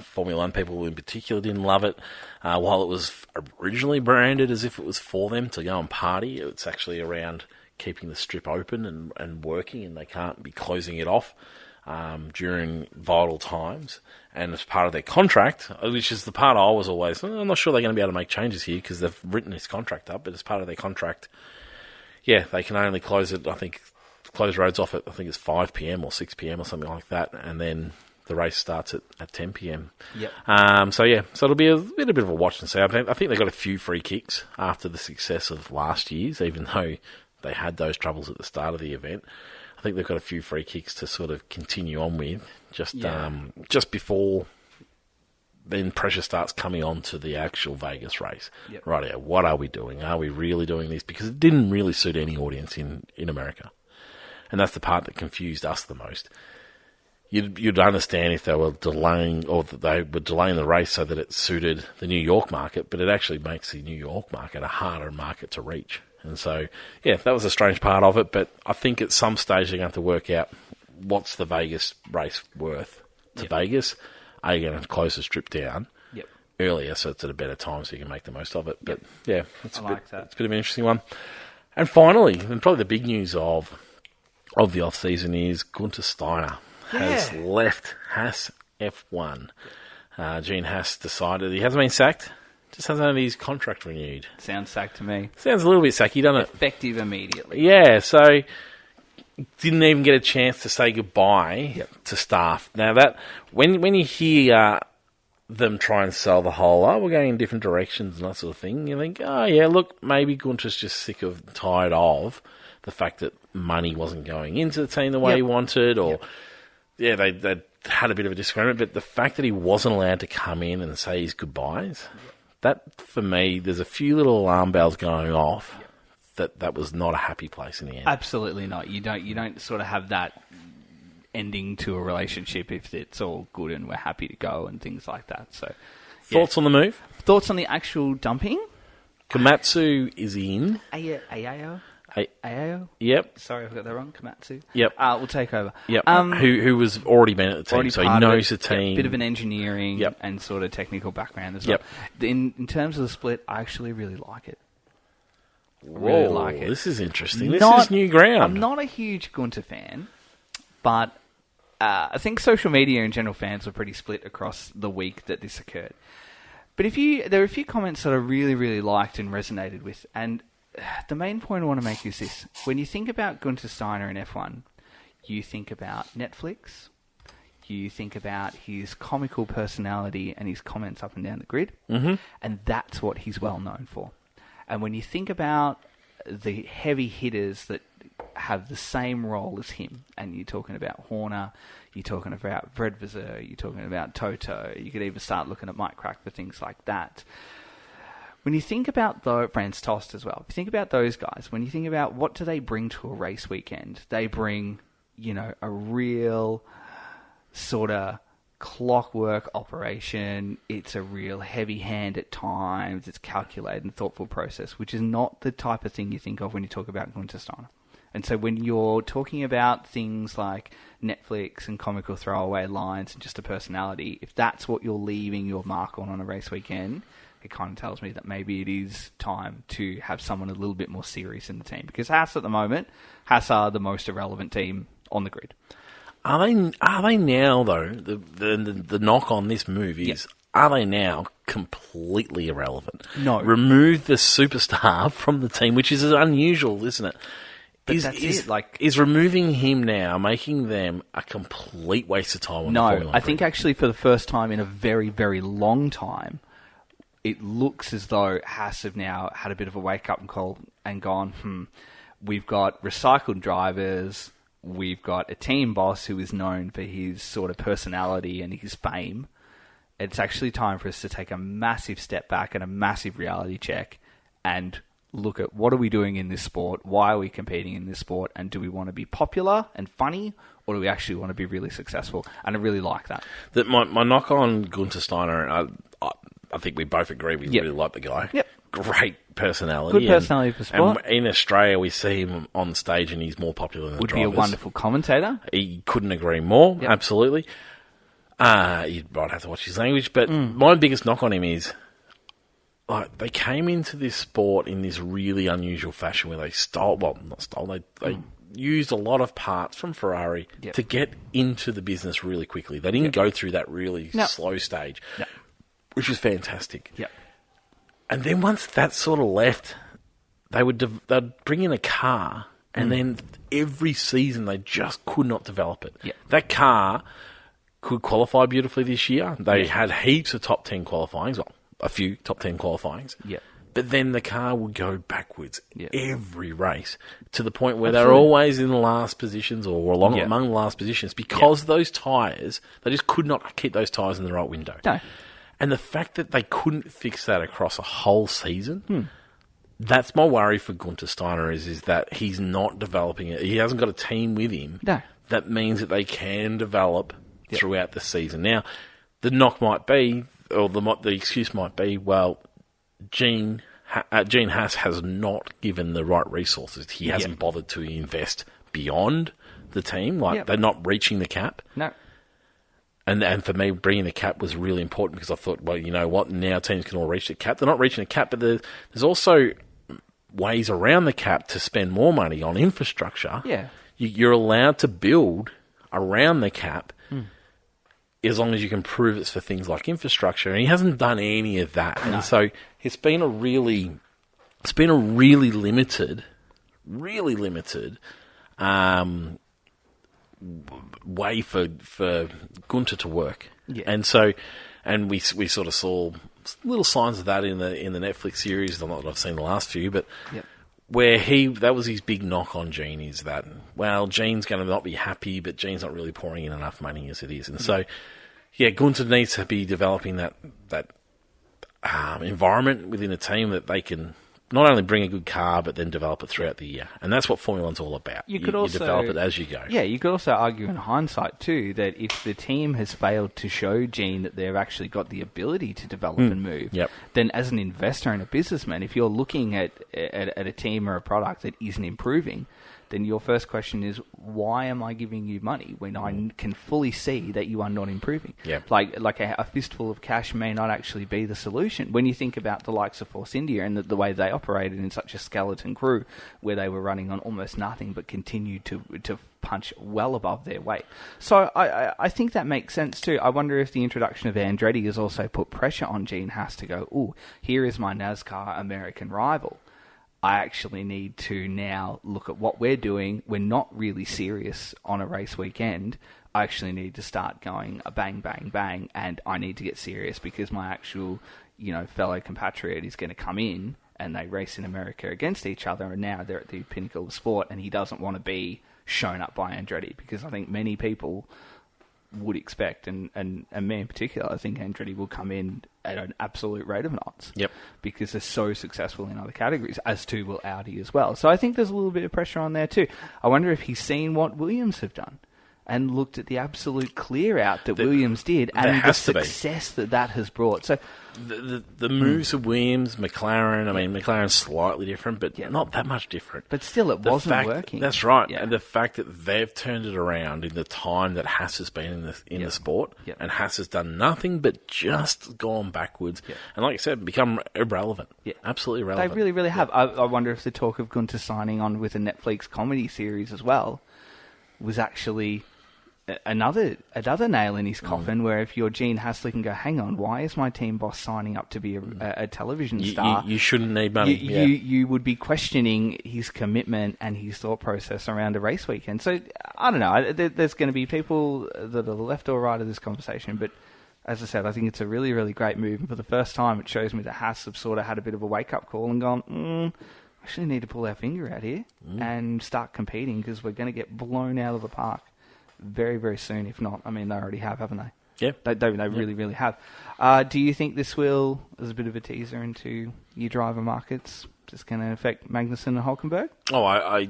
Formula One people in particular didn't love it. While it was originally branded as if it was for them to go and party, it's actually around keeping the strip open and working, and they can't be closing it off during vital times. And as part of their contract, which is the part I was always, I'm not sure they're going to be able to make changes here because they've written this contract up, but as part of their contract, yeah, they can only close roads off at, I think it's 5 p.m. or 6 p.m. or something like that, and then the race starts at 10 p.m. Yep. So it'll be a bit of a watch and see. I think they got a few free kicks after the success of last year's, even though they had those troubles at the start of the event. I think they've got a few free kicks to sort of continue on with, just before then pressure starts coming on to the actual Vegas race. Yep. Right, what are we doing? Are we really doing this? Because it didn't really suit any audience in America. And that's the part that confused us the most. You'd understand if they were delaying, or that they were delaying the race so that it suited the New York market, but it actually makes the New York market a harder market to reach. And so, yeah, that was a strange part of it, but I think at some stage they're going to have to work out what's the Vegas race worth to Vegas. Are you going to close the strip down earlier so it's at a better time so you can make the most of it? But, yeah, it's a bit of an interesting one. And finally, and probably the big news of the off-season is Gunther Steiner has left Haas F1. Gene Haas decided he hasn't been sacked, just hasn't had his contract renewed. Sounds sacked to me. Sounds a little bit sacky, doesn't it? Effective immediately. Yeah, so didn't even get a chance to say goodbye to staff. Now, that when you hear them try and sell the whole, we're going in different directions and that sort of thing, you think, oh, yeah, look, maybe Gunther's just sick of, tired of the fact that money wasn't going into the team the way he wanted, or they had a bit of a disagreement, but the fact that he wasn't allowed to come in and say his goodbyes, that, for me, there's a few little alarm bells going off that was not a happy place in the end. Absolutely not. You don't sort of have that ending to a relationship if it's all good and we're happy to go and things like that. So, Thoughts on the move? Thoughts on the actual dumping? Komatsu is in. Ayao? Yep. Sorry, I got that wrong. Komatsu. Yep. We'll take over. Yep. Who was already been at the team, so he knows the team. Bit of an engineering and sort of technical background as well. In terms of the split, I actually really like it. Really like it. This is interesting. This is new ground. I'm not a huge Gunther fan, but I think social media and general fans were pretty split across the week that this occurred. But there are a few comments that I really, really liked and resonated with, and the main point I want to make is this. When you think about Gunther Steiner in F1, you think about Netflix, you think about his comical personality and his comments up and down the grid, and that's what he's well known for. And when you think about the heavy hitters that have the same role as him, and you're talking about Horner, you're talking about Fred Vasseur, you're talking about Toto, you could even start looking at Mike Crack for things like that. When you think about Franz Tost as well, if you think about those guys, when you think about what do they bring to a race weekend, they bring, a real sort of clockwork operation. It's a real heavy hand at times. It's calculated and thoughtful process, which is not the type of thing you think of when you talk about Gunther Steiner. And so when you're talking about things like Netflix and comical throwaway lines and just a personality, if that's what you're leaving your mark on a race weekend, it kind of tells me that maybe it is time to have someone a little bit more serious in the team. Because Haas at the moment, Haas are the most irrelevant team on the grid. Are they now, though, the knock on this move is, are they now completely irrelevant? No. Remove the superstar from the team, which is unusual, isn't it? Is removing him now making them a complete waste of time on the Formula 1 I think actually for the first time in a very, very long time, it looks as though Haas have now had a bit of a wake-up call and gone, we've got recycled drivers, we've got a team boss who is known for his sort of personality and his fame. It's actually time for us to take a massive step back and a massive reality check and look at what are we doing in this sport, why are we competing in this sport, and do we want to be popular and funny, or do we actually want to be really successful? And I really like that. My knock on Gunther Steiner, I think we both agree we Yep. really like the guy. Yep. Great personality. Good personality for sport. And in Australia, we see him on stage and he's more popular than the Would drivers. be a wonderful commentator. He couldn't agree more, Yep. absolutely. You might have to watch his language, but my biggest knock on him is, like, they came into this sport in this really unusual fashion where they they used a lot of parts from Ferrari Yep. to get into the business really quickly. They didn't go through that really No. slow stage, No. which is fantastic. Yep. And then once that sort of left, they'd bring in a car, and then every season they just could not develop it. Yep. That car could qualify beautifully this year. They had heaps of top 10 qualifyings, well, a few top 10 qualifyings. Yep. But then the car would go backwards Yep. every race to the point where they're Absolutely. always in the last positions or Yep. among the last positions because those tyres, they just could not keep those tyres in the right window. No. And the fact that they couldn't fix that across a whole season, that's my worry for Gunter Steiner is that he's not developing it. He hasn't got a team with him. No. That means that they can develop throughout the season. Now, the knock might be, or the excuse might be, well, Gene Haas has not given the right resources. He hasn't bothered to invest beyond the team. Like, they're not reaching the cap. No. And for me, bringing the cap was really important because I thought, well, you know what? Now teams can all reach the cap. They're not reaching the cap, but there's also ways around the cap to spend more money on infrastructure. Yeah. You're allowed to build around the cap as long as you can prove it's for things like infrastructure. And he hasn't done any of that. No. And so it's been a really limited way for Gunter to work. Yeah. And we sort of saw little signs of that in the Netflix series. Not that I've seen the last few, but where that was his big knock on Gene is that, well, Gene's going to not be happy, but Gene's not really pouring in enough money as it is. And so, Gunter needs to be developing that environment within a team that they can not only bring a good car, but then develop it throughout the year. And that's what Formula One's all about. You develop it as you go. Yeah, you could also argue in hindsight, too, that if the team has failed to show Gene that they've actually got the ability to develop and move, then as an investor and a businessman, if you're looking at a team or a product that isn't improving, then your first question is, why am I giving you money when I can fully see that you are not improving? Yep. Like a fistful of cash may not actually be the solution. When you think about the likes of Force India and the way they operated in such a skeleton crew, where they were running on almost nothing but continued to punch well above their weight. So I think that makes sense too. I wonder if the introduction of Andretti has also put pressure on Gene Haas to go, ooh, here is my NASCAR American rival. I actually need to now look at what we're doing. We're not really serious on a race weekend. I actually need to start going a bang, bang, bang, and I need to get serious because my actual, fellow compatriot is going to come in and they race in America against each other, and now they're at the pinnacle of sport, and he doesn't want to be shown up by Andretti because I think many people would expect, and me in particular, I think Andretti will come in at an absolute rate of knots. Yep. Because they're so successful in other categories, as too will Audi as well. So I think there's a little bit of pressure on there too. I wonder if he's seen what Williams have done and looked at the absolute clear out that Williams did and the success that has brought. So the moves of Williams, McLaren, I mean, McLaren's slightly different, but not that much different. But still, it wasn't working. That's right. Yeah. And the fact that they've turned it around in the time that Haas has been in the sport, and Haas has done nothing but just gone backwards, and like I said, become irrelevant. Yeah. Absolutely irrelevant. They really, really have. I wonder if the talk of Gunter signing on with a Netflix comedy series as well was actually another nail in his coffin, where if you're Gene Hasley can go, hang on, why is my team boss signing up to be a television star? You shouldn't need money. You would be questioning his commitment and his thought process around a race weekend. So, I don't know. There's going to be people that are left or right of this conversation, but as I said, I think it's a really, really great move. And for the first time, it shows me that Haas have sort of had a bit of a wake-up call and gone, we actually need to pull our finger out here and start competing because we're going to get blown out of the park very, very soon. If not, I mean, they already have, haven't they? Yeah. They really, really have. Do you think this will, as a bit of a teaser into your driver markets, just going to affect Magnussen and Hulkenberg? Oh, I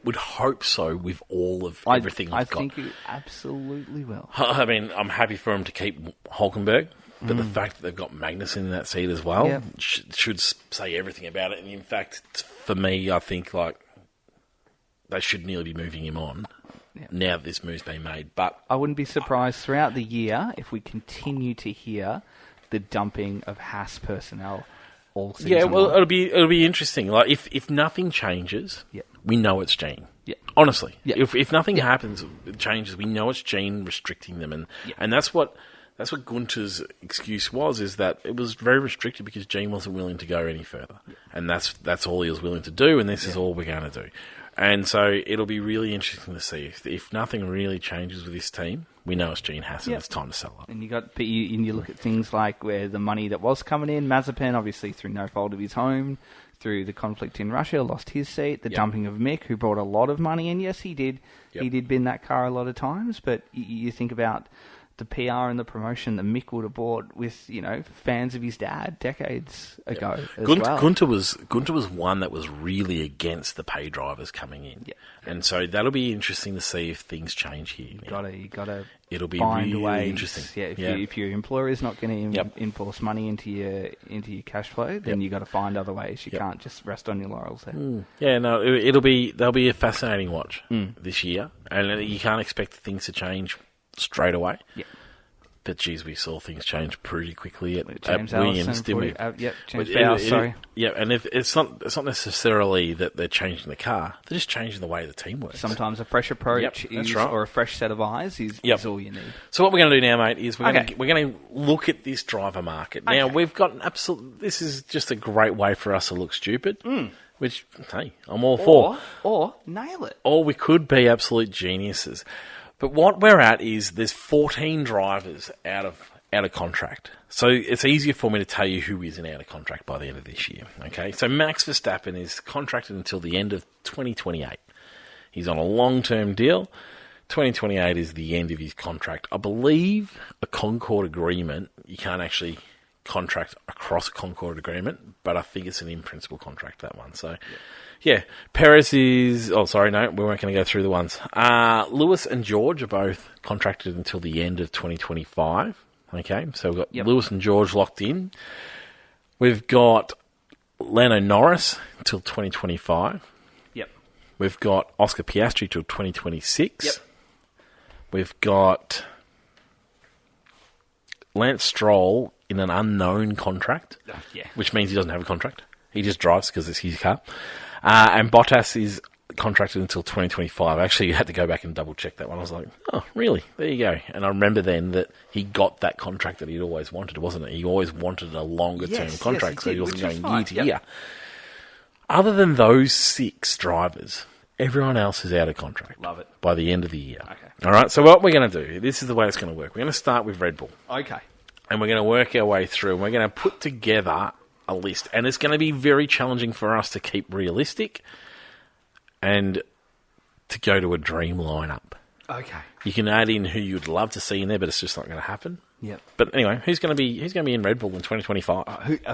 would hope so with all of everything I've got. I think it absolutely will. I mean, I'm happy for him to keep Hulkenberg. but the fact that they've got Magnussen in that seat as well Yep. should say everything about it. And in fact, for me, I think like they should nearly be moving him on now that this move's been made. But I wouldn't be surprised throughout the year if we continue to hear the dumping of Haas personnel all season yeah, well, long. it'll be interesting. Like if nothing changes, Yep. we know it's Gene. Yep. Honestly, Yep. if nothing happens, it changes. We know it's Gene restricting them, and that's what Gunter's excuse was, is that it was very restricted because Gene wasn't willing to go any further, and that's all he was willing to do, and this is all we're going to do. And so it'll be really interesting to see if nothing really changes with this team. We know it's Gene Haas, and it's time to sell up. And you look at things like where the money that was coming in, Mazepin, obviously through no fault of his own, through the conflict in Russia, lost his seat. The dumping of Mick, who brought a lot of money in. Yes, he did. Yep. He did bin that car a lot of times. But you think about the PR and the promotion that Mick would have bought with, fans of his dad decades ago as well. Gunter was one that was really against the pay drivers coming in, and so that'll be interesting to see if things change here. You gotta. It'll be find really ways. interesting. If your employer is not going to enforce money into your cash flow, then you got to find other ways. You can't just rest on your laurels there. Yeah, no, they'll be a fascinating watch this year, and you can't expect things to change straight away. Yeah. But geez, we saw things change pretty quickly at James Williams, Allison, didn't we? James Bowles, sorry. Yeah, and if it's not necessarily that they're changing the car; they're just changing the way the team works. Sometimes a fresh approach or a fresh set of eyes is all you need. So what we're going to do now, mate, is we're going to look at this driver market. Now we've got an absolute. This is just a great way for us to look stupid. Which, hey, I'm all for. Or nail it. Or we could be absolute geniuses. But what we're at is there's 14 drivers out of contract. So it's easier for me to tell you who isn't out of contract by the end of this year. Okay, so Max Verstappen is contracted until the end of 2028. He's on a long-term deal. 2028 is the end of his contract. I believe a Concord agreement, you can't actually contract across a Concord agreement, but I think it's an in-principle contract, that one. So... yeah, Perez is... oh, sorry, no, we weren't going to go through the ones. Lewis and George are both contracted until the end of 2025. Okay, so we've got Lewis and George locked in. We've got Lando Norris until 2025. Yep. We've got Oscar Piastri till 2026. Yep. We've got Lance Stroll in an unknown contract, which means he doesn't have a contract. He just drives because it's his car. And Bottas is contracted until 2025. I actually had to go back and double-check that one. I was like, oh, really? There you go. And I remember then that he got that contract that he'd always wanted, wasn't it? He always wanted a longer-term contract, so he wasn't going year to year. Other than those 6 drivers, everyone else is out of contract. Love it. By the end of the year. Okay. All right, so what we're going to do, this is the way it's going to work. We're going to start with Red Bull. Okay. And we're going to work our way through, and we're going to put together a list, and it's going to be very challenging for us to keep realistic and to go to a dream lineup. Okay. You can add in who you'd love to see in there, but it's just not going to happen. Yep. But anyway, who's going to be in Red Bull in 2025?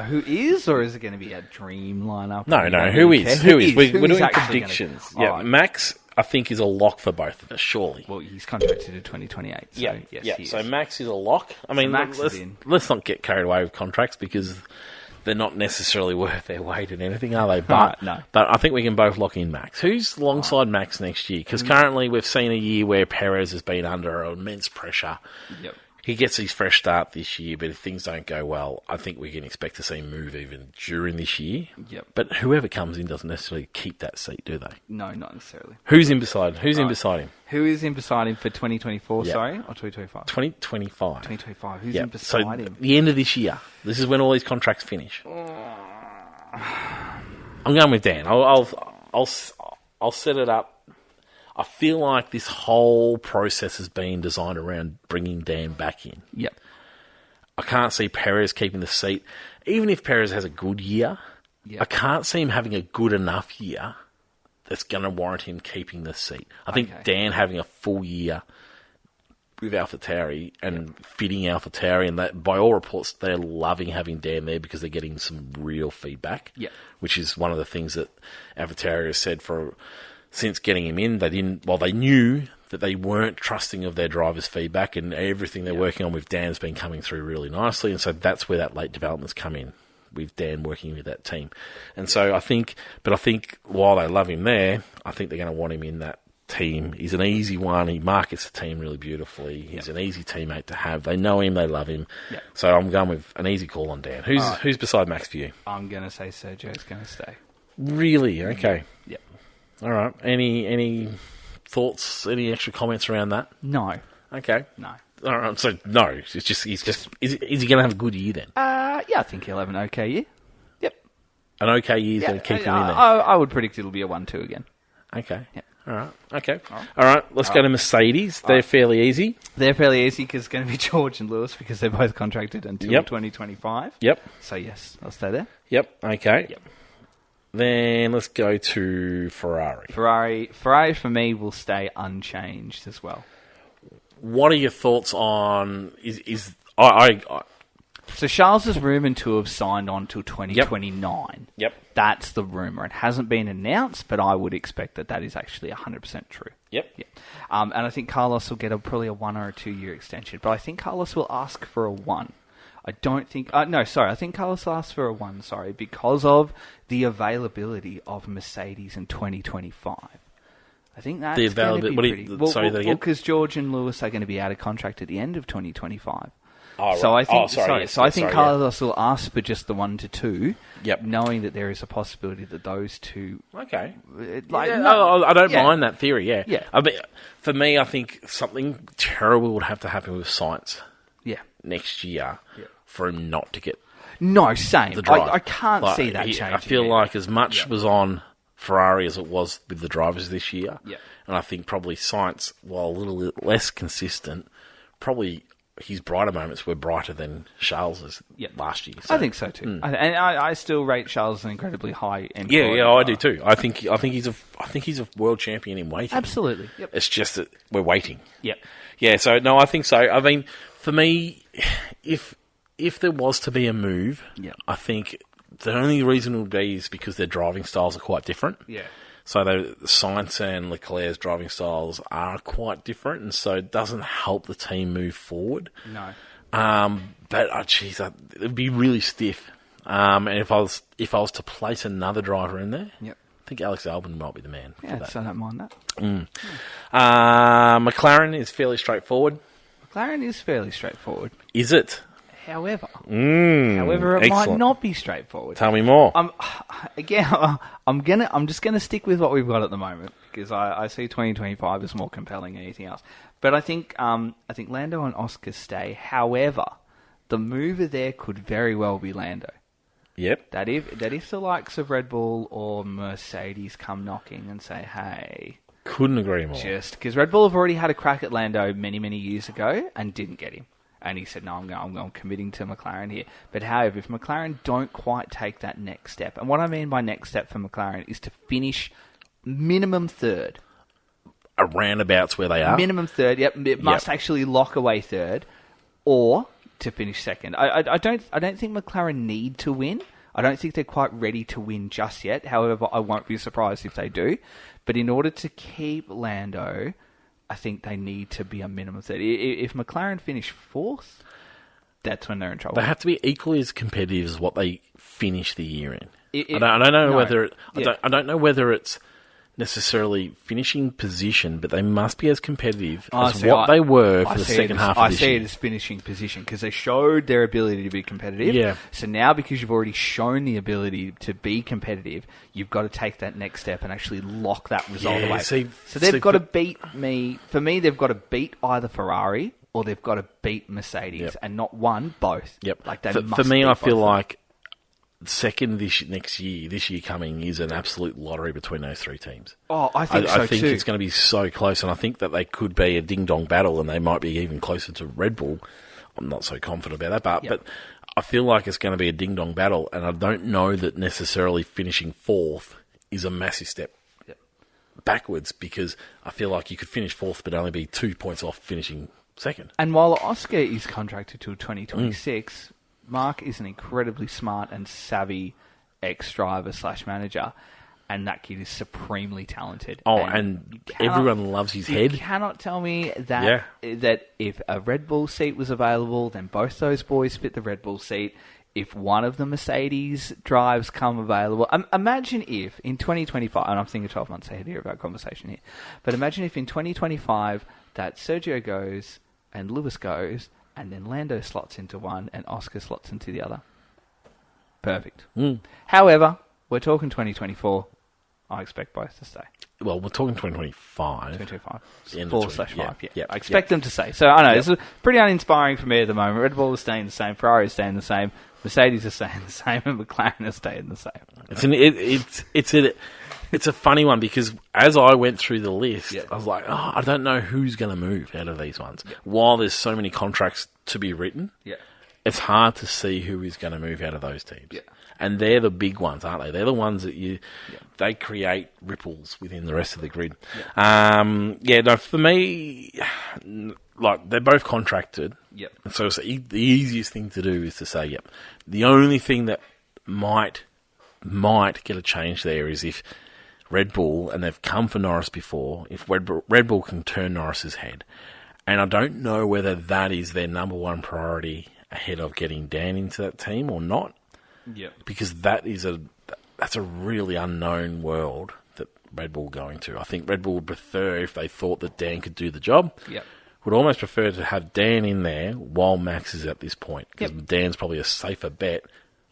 Who is, or is it going to be a dream lineup? No. Who is? We're doing actually predictions. Gonna... Yeah, right. Max, I think, is a lock for both of us. Surely. Well, he's contracted to 2028. So yes, he is. So Max is a lock. I mean, let's not get carried away with contracts because they're not necessarily worth their weight in anything, are they? But no. But I think we can both lock in Max. Who's alongside Max next year? Because currently we've seen a year where Perez has been under immense pressure. Yep. He gets his fresh start this year, but if things don't go well, I think we can expect to see him move even during this year. Yep. But whoever comes in doesn't necessarily keep that seat, do they? No, not necessarily. Who's in beside him? Who is in beside him for 2024, sorry? Or 2025? 2025. 2025. Who's in beside him? The end of this year. This is when all these contracts finish. I'm going with Dan. I'll set it up. I feel like this whole process has been designed around bringing Dan back in. Yep. I can't see Perez keeping the seat. Even if Perez has a good year, I can't see him having a good enough year that's going to warrant him keeping the seat. I think Dan having a full year with AlphaTauri and fitting AlphaTauri, and that, by all reports, they're loving having Dan there because they're getting some real feedback, which is one of the things that AlphaTauri has said since getting him in. They knew that they weren't trusting of their drivers' feedback, and everything they're working on with Dan's been coming through really nicely, and so that's where that late development's come in, with Dan working with that team. And so I think while they love him there, I think they're going to want him in that team. He's an easy one. He markets the team really beautifully. He's an easy teammate to have. They know him. They love him. Yep. So I'm going with an easy call on Dan. Who's beside Max for you? I'm going to say Sergio's going to stay. Really? Okay. Yep. All right. Any thoughts? Any extra comments around that? No. Okay. No. All right. So no. It's just. Is he going to have a good year then? Yeah, I think he'll have an okay year. Yep. An okay year is going to keep him in there. I would predict it'll be a 1-2 again. Okay. Yep. All right. Okay. All right. Let's go to Mercedes. They're fairly easy. They're fairly easy because it's going to be George and Lewis because they're both contracted until 2025. Yep. So yes, I'll stay there. Yep. Okay. Yep. Then let's go to Ferrari. Ferrari for me will stay unchanged as well. What are your thoughts on So Charles is rumoured to have signed on till 2029. Yep. That's the rumour. It hasn't been announced, but I would expect that is actually 100% true. Yep. And I think Carlos will get probably a 1 or a 2 year extension. But I think Carlos will ask for a 1. I don't think... I think Carlos will ask for a 1, because of the availability of Mercedes in 2025. I think that's the availability. Because George and Lewis are going to be out of contract at the end of 2025. Oh, right. So I think, I think Carlos will ask for just the 1 to 2, knowing that there is a possibility that those two. Okay. I don't mind that theory. Yeah. Yeah. I mean, for me, I think something terrible would have to happen with Sainz. Yeah. Next year, for him not to get. No, same. The drive. I can't see that changing. I feel like as much was on Ferrari as it was with the drivers this year, and I think probably Sainz, while a little bit less consistent, probably. His brighter moments were brighter than Charles's last year. So. I think so too, and I still rate Charles as an incredibly high end. I do too. I think he's a world champion in waiting. Absolutely. Yep. It's just that we're waiting. Yep. Yeah. So no, I think so. I mean, for me, if there was to be a move, I think the only reason it would be is because their driving styles are quite different. Yeah. So Sainz and Leclerc's driving styles are quite different, and so it doesn't help the team move forward. No. But it would be really stiff. And if I was to place another driver in there, I think Alex Albon might be the man for that. So I don't mind that. McLaren is fairly straightforward. McLaren is fairly straightforward. Is it? However, it might not be straightforward. Tell me more. I'm just gonna stick with what we've got at the moment because I see 2025 as more compelling than anything else. But I think Lando and Oscar stay. However, the mover there could very well be Lando. Yep. That if the likes of Red Bull or Mercedes come knocking and say, hey. Couldn't agree more. Just because Red Bull have already had a crack at Lando many, many years ago and didn't get him. And he said, no, I'm committing to McLaren here. But however, if McLaren don't quite take that next step, and what I mean by next step for McLaren is to finish minimum third. Around abouts where they are? Minimum third, It must actually lock away third, or to finish second. I don't think McLaren need to win. I don't think they're quite ready to win just yet. However, I won't be surprised if they do. But in order to keep Lando... I think they need to be a minimum third. If McLaren finish fourth, that's when they're in trouble. They have to be equally as competitive as what they finish the year in. I don't know whether it's necessarily finishing position, but they must be as competitive as what they were for the second half of this year. I see it as finishing position because they showed their ability to be competitive. Yeah. So now because you've already shown the ability to be competitive, you've got to take that next step and actually lock that result away. So they've got to beat me. For me, they've got to beat either Ferrari or they've got to beat Mercedes and not one, both. Yep. Like they for me, I feel like second this year coming is an absolute lottery between those three teams. Oh, I think so too. I think it's going to be so close, and I think that they could be a ding-dong battle, and they might be even closer to Red Bull. I'm not so confident about that, but I feel like it's going to be a ding-dong battle, and I don't know that necessarily finishing fourth is a massive step backwards, because I feel like you could finish fourth but only be 2 points off finishing second. And while Oscar is contracted till 2026... Mark is an incredibly smart and savvy ex-driver / manager, and that kid is supremely talented. Oh, and everyone loves his head. You cannot tell me that if a Red Bull seat was available, then both those boys fit the Red Bull seat. If one of the Mercedes drives come available, imagine if in 2025, and I'm thinking 12 months ahead here of our conversation here, but imagine if in 2025 that Sergio goes and Lewis goes, and then Lando slots into one and Oscar slots into the other. Perfect. However, we're talking 2024. I expect both to stay. Well, we're talking 2025. 2025. 4/5, yeah. I expect them to stay. So, I know, it's pretty uninspiring for me at the moment. Red Bull is staying the same, Ferrari is staying the same, Mercedes is staying the same, and McLaren is staying the same. It's a funny one because as I went through the list, I was like, I don't know who's going to move out of these ones. Yeah. While there's so many contracts to be written, it's hard to see who is going to move out of those teams. Yeah. And they're the big ones, aren't they? They're the ones that they create ripples within the rest of the grid. Yeah. For me, like, they're both contracted. Yep. So the easiest thing to do is to say, the only thing that might get a change there is if Red Bull, and they've come for Norris before, if Red Bull can turn Norris's head. And I don't know whether that is their number one priority ahead of getting Dan into that team or not. Yeah, because that's a really unknown world that Red Bull are going to. I think Red Bull would prefer if they thought that Dan could do the job. Yep. Would almost prefer to have Dan in there while Max is at this point, because Dan's probably a safer bet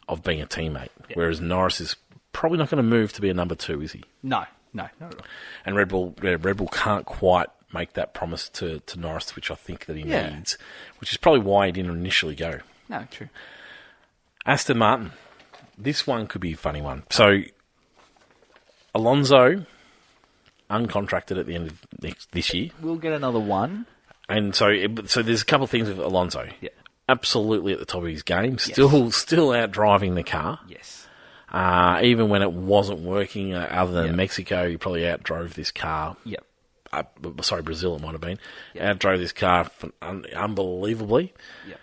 of being a teammate, whereas Norris is probably not going to move to be a number 2, is he? No, not at all. And Red Bull can't quite make that promise to Norris, which I think that he needs, which is probably why he didn't initially go. No, true. Aston Martin. This one could be a funny one. So, Alonso, uncontracted at the end of this year. We'll get another one. And so there's a couple of things with Alonso. Yeah. Absolutely at the top of his game. Still out driving the car. Yes. Even when it wasn't working, other than Mexico, he probably outdrove this car. Yep. Brazil it might have been. Yep. Outdrove this car unbelievably. Yep.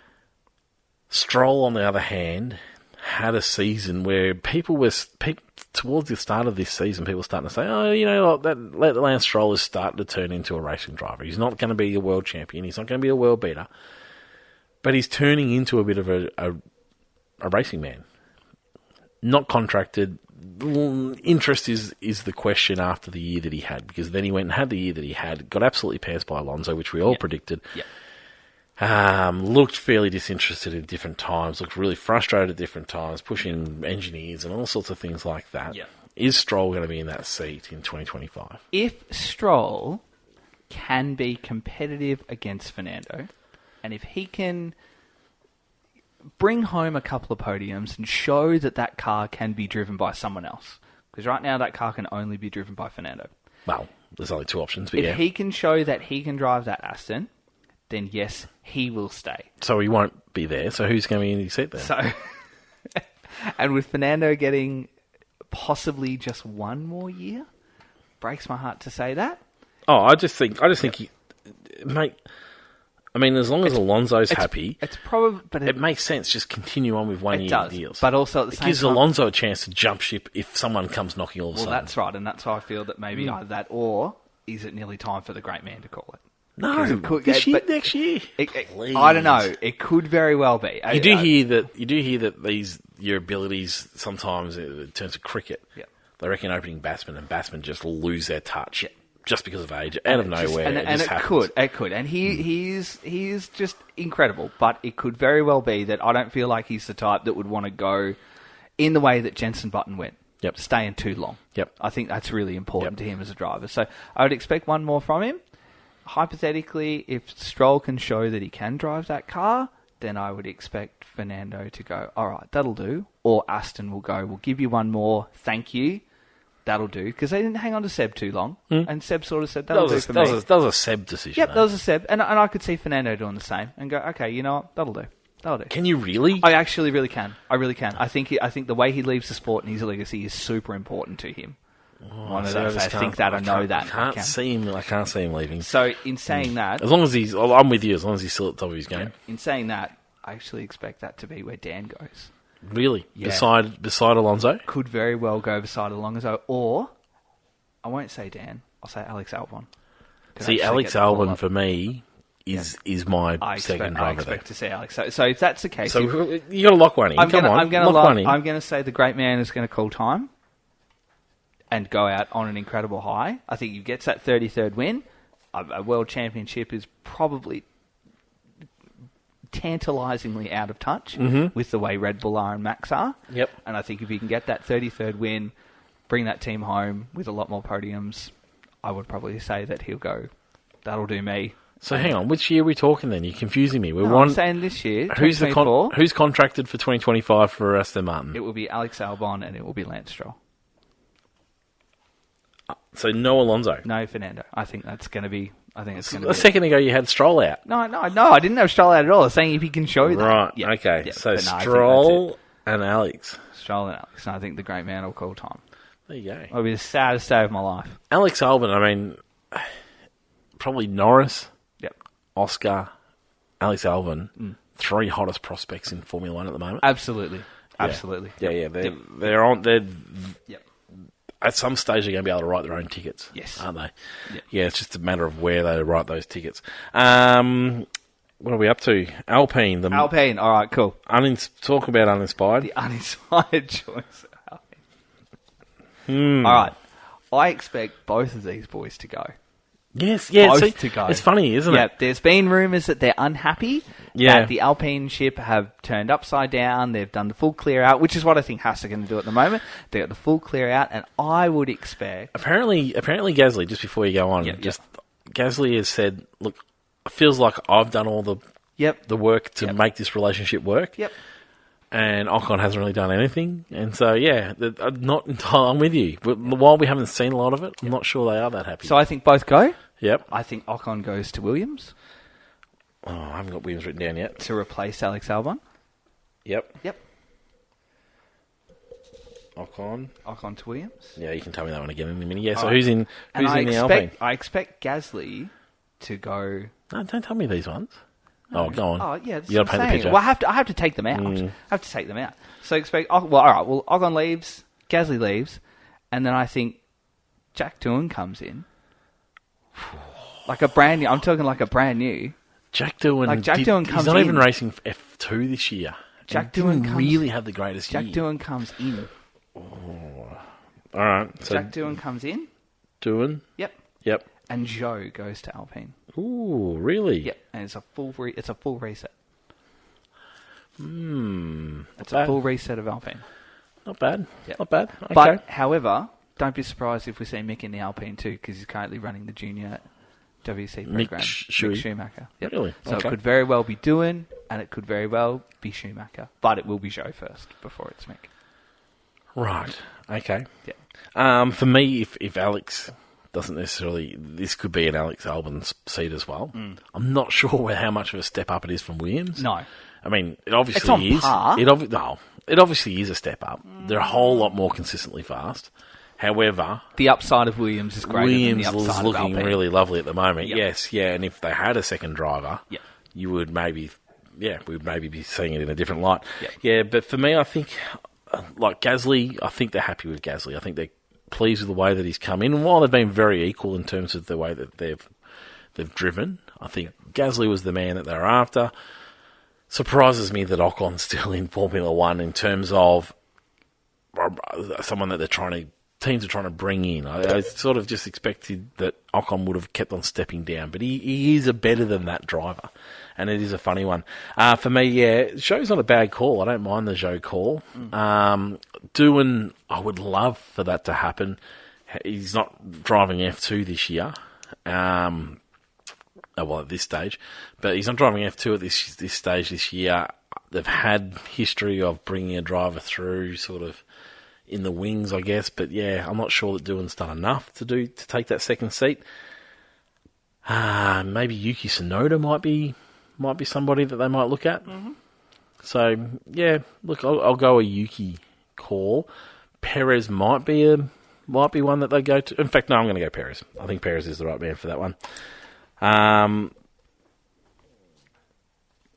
Stroll, on the other hand, had a season where towards the start of this season, people were starting to say, let Lance Stroll is starting to turn into a racing driver. He's not going to be a world champion. He's not going to be a world beater. But he's turning into a bit of a racing man. Not contracted. Interest is the question after the year that he had, because then he went and had the year that he had, got absolutely passed by Alonso, which we all predicted. Yep. Looked fairly disinterested at different times, looked really frustrated at different times, pushing engineers and all sorts of things like that. Yep. Is Stroll going to be in that seat in 2025? If Stroll can be competitive against Fernando, and if he can bring home a couple of podiums and show that car can be driven by someone else, because right now that car can only be driven by Fernando. Well, there's only 2 options, but if he can show that he can drive that Aston, then yes, he will stay. So he won't be there. So who's going to be in his seat then? So, and with Fernando getting possibly just one more year, breaks my heart to say that. Oh, I just think he, mate. I mean, as long as Alonso's happy, it's probably, but it makes sense. Just continue on with 1 year deals. But also at the same time, it gives Alonso a chance to jump ship if someone comes knocking all of a sudden. Well, that's right, and that's why I feel that maybe either that, or is it nearly time for the great man to call it? No, next year. I don't know. It could very well be. You do hear that your abilities sometimes, in terms of cricket, they reckon opening batsmen just lose their touch just because of age, out of nowhere. It could. And he is just incredible. But it could very well be that I don't feel like he's the type that would want to go in the way that Jenson Button went. Yep. Staying too long. Yep. I think that's really important to him as a driver. So I would expect one more from him. Hypothetically, if Stroll can show that he can drive that car, then I would expect Fernando to go, all right, that'll do. Or Aston will go, we'll give you one more, thank you. That'll do. Because they didn't hang on to Seb too long. And Seb sort of said, that'll do for me. That was a Seb decision. Yep, that was a Seb. And I could see Fernando doing the same and go, okay, you know what, that'll do. Can you really? I actually really can. I really can. I think the way he leaves the sport and his legacy is super important to him. I think that. I know that. I can't see him leaving. So in saying that, as long as I'm with you. As long as he's still at the top of his game. In saying that, I actually expect that to be where Dan goes. Really? Yeah. Beside Alonso? Could very well go beside Alonso, or I won't say Dan. I'll say Alex Albon. Could See, actually Alex get the ball Albon up. for me is my second I driver there. expect to see Alex. So if that's the case, So you got to lock one in. I'm Come gonna, on, I'm gonna lock one in. I'm going to say the great man is going to call time and go out on an incredible high. I think he gets that 33rd win. A world championship is probably tantalisingly out of touch with the way Red Bull are and Max are. Yep. And I think if he can get that 33rd win, bring that team home with a lot more podiums, I would probably say that he'll go, that'll do me. So hang on, which year are we talking then? You're confusing me. No, I'm saying this year, who's 2024, who's contracted for 2025 for Aston Martin? it will be Alex Albon and it will be Lance Stroll. So no Alonso. No, Fernando. I think that's going to be. I think it's going to A be. second ago you had Stroll out. No. I didn't have Stroll out at all. I was saying if he can show that. Right, Yeah, okay. yeah, So but no, I think Stroll and Alex. that's it. Stroll and Alex. And I think the great man will call time. There you go. It'll be the saddest day of my life. Alex Albon, I mean, probably Norris, Yep. Oscar, Alex Albon, three hottest prospects in Formula One at the moment. Absolutely. Yeah. Absolutely. Yeah. Yep. They're Yep. at some stage they're going to be able to write their own tickets. Yes. Aren't they? Yep. Yeah, it's just a matter of where they write those tickets. What are we up to? Alpine. Alpine. All right. Cool. Talk about uninspired. The uninspired choice of Alpine. All right. I expect both of these boys to go. Yes, yeah. Both See, to go. it's funny, isn't Yeah, it? there's been rumours that they're unhappy. Yeah. That the Alpine ship have turned upside down. They've done the full clear out, which is what I think Haas are going to do at the moment. They got the full clear out, and I would expect. Apparently, Gasly. Just before you go on, Gasly has said, "Look, it feels like I've done all the Yep. work to Yep. make this relationship work." Yep. And Ocon hasn't really done anything, and so I'm not entirely. I'm with you. But while we haven't seen a lot of it, I'm not sure they are that happy. So I think both go. Yep. I think Ocon goes to Williams Oh, I haven't got Williams written down yet. to replace Alex Albon. Yep. Yep. Ocon. Ocon to Williams. Yeah, you can tell me that one again in a minute. Yeah. So Alright. who's in And the Alpine? I expect Gasly to go. No, don't tell me these ones. Oh, go on. Oh yeah, that's You what gotta I'm paint the saying. picture. Well, I have to take them out. I have to take them out. So expect. Well, all right. Well, Ocon leaves. Gasly leaves, and then I think Jack Doohan comes in. Like a brand new. I'm talking like a brand new. Jack Doohan. Doohan he's comes not even in. racing for F2 this year. Jack And Doohan didn't comes- really have the greatest Jack year. Doohan comes in. All right. So Jack Doohan comes in. Doohan. Yep. Yep. And Zhou goes to Alpine. Ooh, really? Yep. And it's a full reset. It's bad. a full reset of Alpine. Not bad. Yep. Not bad. Okay. But however, don't be surprised if we see Mick in the Alpine too, because he's currently running the junior WC Mick program. Schuey. Mick Schumacher. Yep. Really? So Okay. it could very well be Doohan, and it could very well be Schumacher, but it will be Zhou first before it's Mick. Right. Okay. Yeah. For me, if Alex doesn't necessarily, this could be an Alex Albon seat as well. I'm not sure how much of a step up it is from Williams. No. I mean, it obviously It's on is. par. It obviously is a step up. They're a whole lot more consistently fast. However, The upside of Williams is greater Williams than the is upside of looking Alpine. really lovely at the moment. Yep. Yes, yeah. And if they had a second driver, Yep. you would maybe, we'd maybe be seeing it in a different light. Yep. Yeah, but for me, I think, like Gasly, I think they're happy with Gasly. I think they're pleased with the way that he's come in. And while they've been very equal in terms of the way that they've driven, I think Gasly was the man that they were after. Surprises me that Ocon's still in Formula One in terms of someone that teams are trying to bring in. I sort of just expected that Ocon would have kept on stepping down, but he is a better than that driver, and it is a funny one. For me, Zhou's not a bad call. I don't mind the Zhou call. Doohan, I would love for that to happen. He's not driving F2 this year. Well, at this stage, but he's not driving F2 at this stage this year. They've had history of bringing a driver through sort of in the wings, I guess, but I'm not sure that Doohan's done enough to take that second seat. Maybe Yuki Tsunoda might be somebody that they might look at. Mm-hmm. So look, I'll go a Yuki call. Perez might be one that they go to. In fact, no, I'm going to go Perez. I think Perez is the right man for that one.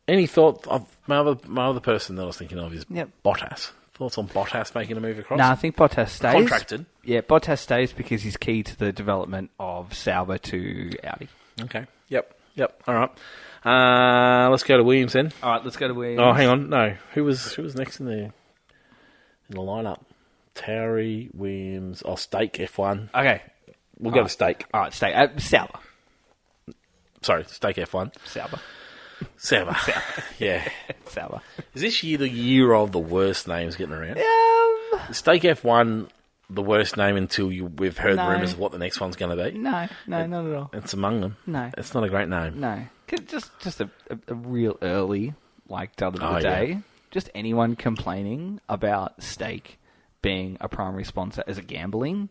Any thought? My other person that I was thinking of is Yep. Bottas. Thoughts on Bottas making a move across? No, I think Bottas stays. Contracted. Yeah, Bottas stays because he's key to the development of Sauber to Audi. Okay. Yep. All right. Let's go to Williams then. All right, let's go to Williams. Oh, hang on. No, who was next in the lineup? Tauri, Williams. Oh, Stake F1. Okay. We'll go to Stake. All right, stay. Sauber. Sorry, Stake F1. Sauber. Yeah. Sauber. Is this year the year of the worst names getting around? Um, Stake F1 the worst name until we've heard No. rumours of what the next one's going to be? no, not at all. It's among them. No. It's not a great name. No. Just a real early, like, dud of the Oh, day. yeah. Just anyone complaining about Stake being a primary sponsor as a gambling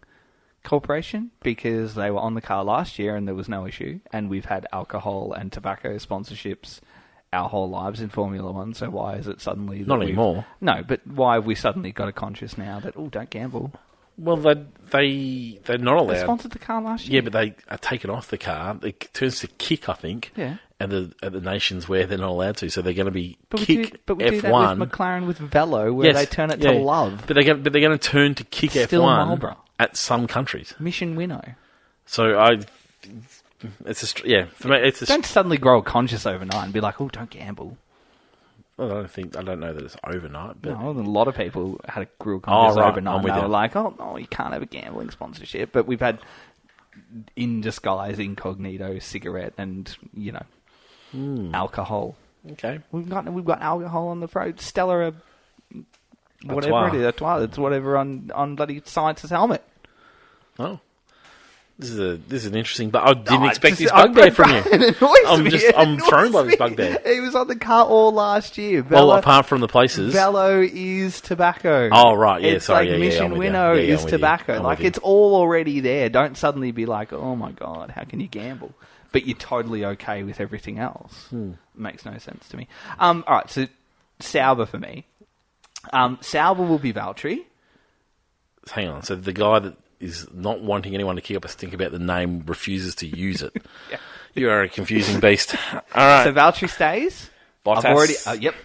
corporation because they were on the car last year and there was no issue. And we've had alcohol and tobacco sponsorships our whole lives in Formula One. So why is it suddenly... that Not we've- anymore. No, but why have we suddenly got a conscious now that, don't gamble? Well, they're not They allowed. sponsored the car last year. Yeah, but they are taken off the car. It turns to kick, I think. Yeah. And the nations where they're not allowed to, so they're going to be But we kick do F1. that with McLaren with Velo, where Yes, they turn it yeah. to love. But they're going to turn to kick Still F1 Marlboro. at some countries. Mission Winnow. So for me, it's a. Don't suddenly grow a conscience overnight and be like, don't gamble. I don't know that it's overnight, but No, a lot of people grew a conscience right, overnight. I'm with And they you. were like, no, you can't have a gambling sponsorship. But we've had in disguise, incognito, cigarette, and alcohol. okay. We've got alcohol on the road. Stella, whatever Artois. it is, Artois, it's whatever on bloody Science's helmet. Oh, this is an interesting. But I didn't expect this I'm bugbear from you. It annoys me. It I'm thrown by annoys this me. bugbear. He was on the car all last year. Well, apart from the places. Velo is tobacco. Oh, right, yeah, it's sorry, like yeah, Mission I'm with you. Winnow Yeah, I'm is with you. tobacco. I'm Like, with you. it's all already there. Don't suddenly be like, oh my god, how can you gamble? But you're totally okay with everything else. Makes no sense to me. All right, so Sauber for me. Sauber will be Valtteri. Hang on. So the guy that is not wanting anyone to kick up a stink about the name refuses to use it. Yeah. You are a confusing beast. All right. So Valtteri stays. Bottas. I've already. Yep.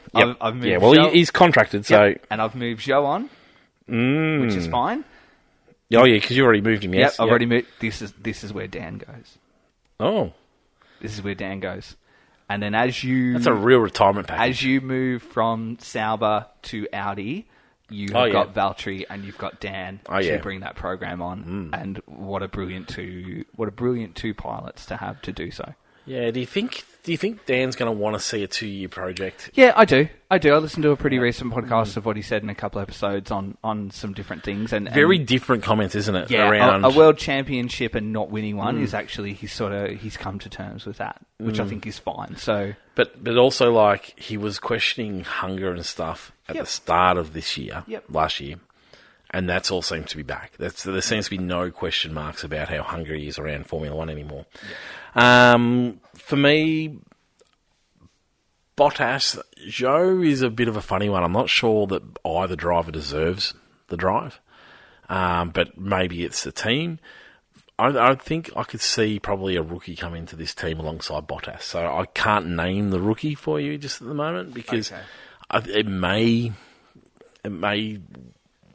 I've moved. Yeah. Well, Zhou- he's contracted, so. Yep, and I've moved Zhou on, which is fine. Oh yeah, because you already moved him. Yes. Yep, I've already moved. This is where Dan goes. Oh, This is where Dan goes. And then as you that's a real retirement package. as you move from Sauber to Audi, you have got Valtteri and you've got Dan to bring that program on. And what a brilliant two pilots to have to do so. Yeah. Do you think Dan's going to want to see a 2-year project? Yeah, I do. I listened to a pretty recent podcast of what he said in a couple of episodes on some different things. And Very different comments, isn't it? yeah, Around a world championship and not winning one is actually he's come to terms with that, which I think is fine. So, But also, like, he was questioning hunger and stuff at the start of this year, last year, and that's all seems to be back. There seems to be no question marks about how hungry he is around Formula One anymore. For me, Bottas, Zhou is a bit of a funny one. I'm not sure that either driver deserves the drive, but maybe it's the team. I think I could see probably a rookie come into this team alongside Bottas. So I can't name the rookie for you just at the moment because it may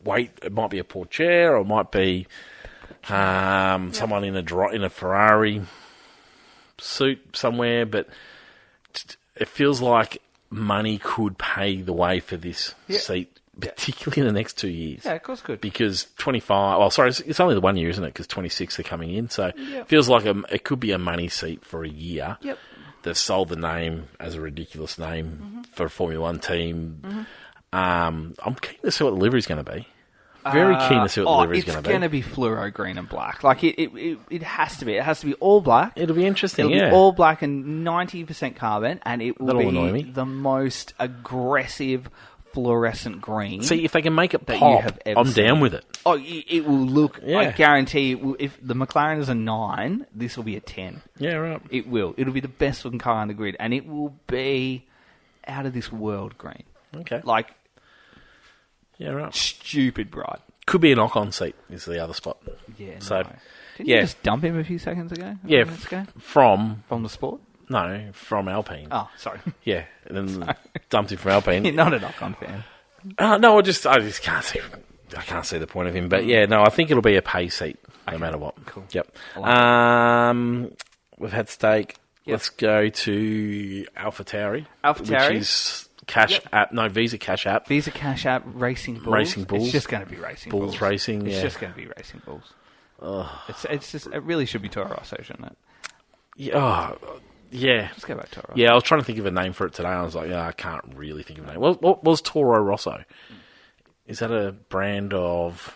wait. It might be a Porsche or it might be someone in a Ferrari suit somewhere. But it feels like money could pay the way for this seat. Particularly in the next 2 years. yeah, of course, good. Because 25... Well, sorry, it's only the 1 year, isn't it? Because 26 are coming in. So it feels like it could be a money seat for a year. Yep. They've sold the name as a ridiculous name for a Formula One team. I'm keen to see what the livery's going to be. Very keen to see what the livery's going to be. It's going to be fluoro green and black. Like, it has to be. It has to be all black. It'll be interesting, It'll be all black and 90% carbon, and it will That'll annoy me. be the most aggressive fluorescent green. See, if they can make it that pop, you have ever I'm seen. down with it. Oh, it will look. Yeah. I guarantee. If the McLaren is a 9, this will be a 10. Yeah, right. It will. It'll be the best looking car on the grid, and it will be out of this world green. Okay. Like, Yeah, right. stupid bright. Could be a knock-on seat is the other spot. Yeah. So, no. Didn't yeah. you just dump him a few seconds ago? Yeah, Minutes ago? from... From the sport. No, from Alpine. Oh, sorry. Yeah, and then dumped him from Alpine. You're not an Ocon fan. No, I just can't see. I can't see the point of him. But yeah, no, I think it'll be a pay seat no matter what. Cool. Yep. I We've had steak. Yep. Let's go to AlphaTauri. AlphaTauri. Which is Visa Cash App. Visa Cash App, Racing Bulls. Racing Bulls. It's just going to be Racing Bulls. Bulls Racing, It's yeah. just going to be Racing Bulls. It's just, it really should be Toro Rosso, shouldn't it? Yeah, yeah. Let's go back to Toro Rosso. Yeah, I was trying to think of a name for it today. I was like, yeah, I can't really think of a name. What was Toro Rosso? Is that a brand of...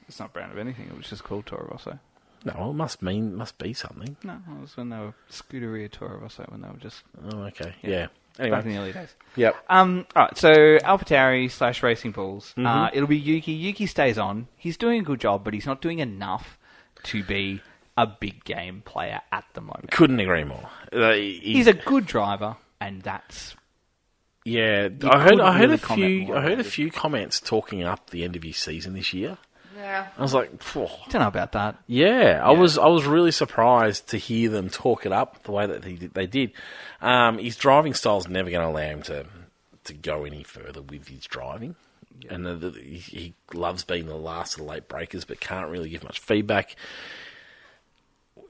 It's not a brand of anything. It was just called Toro Rosso. No, it must be something. No, it was when they were Scuderia Toro Rosso, when they were just... Oh, okay. Yeah. Anyway. Back in the early days. Yep. All right, so AlphaTauri / Racing Bulls. It'll be Yuki. Yuki stays on. He's doing a good job, but he's not doing enough to be a big game player at the moment. Couldn't agree more. He's a good driver, and that's... Yeah, You I heard couldn't really comment more I heard about a it. few comments talking up the end of his season this year. Yeah. I was like, phew. Don't know about that. Yeah, I was really surprised to hear them talk it up the way that they did. His driving style's never going to allow him to go any further with his driving. Yeah. And he loves being the last of the late breakers, but can't really give much feedback.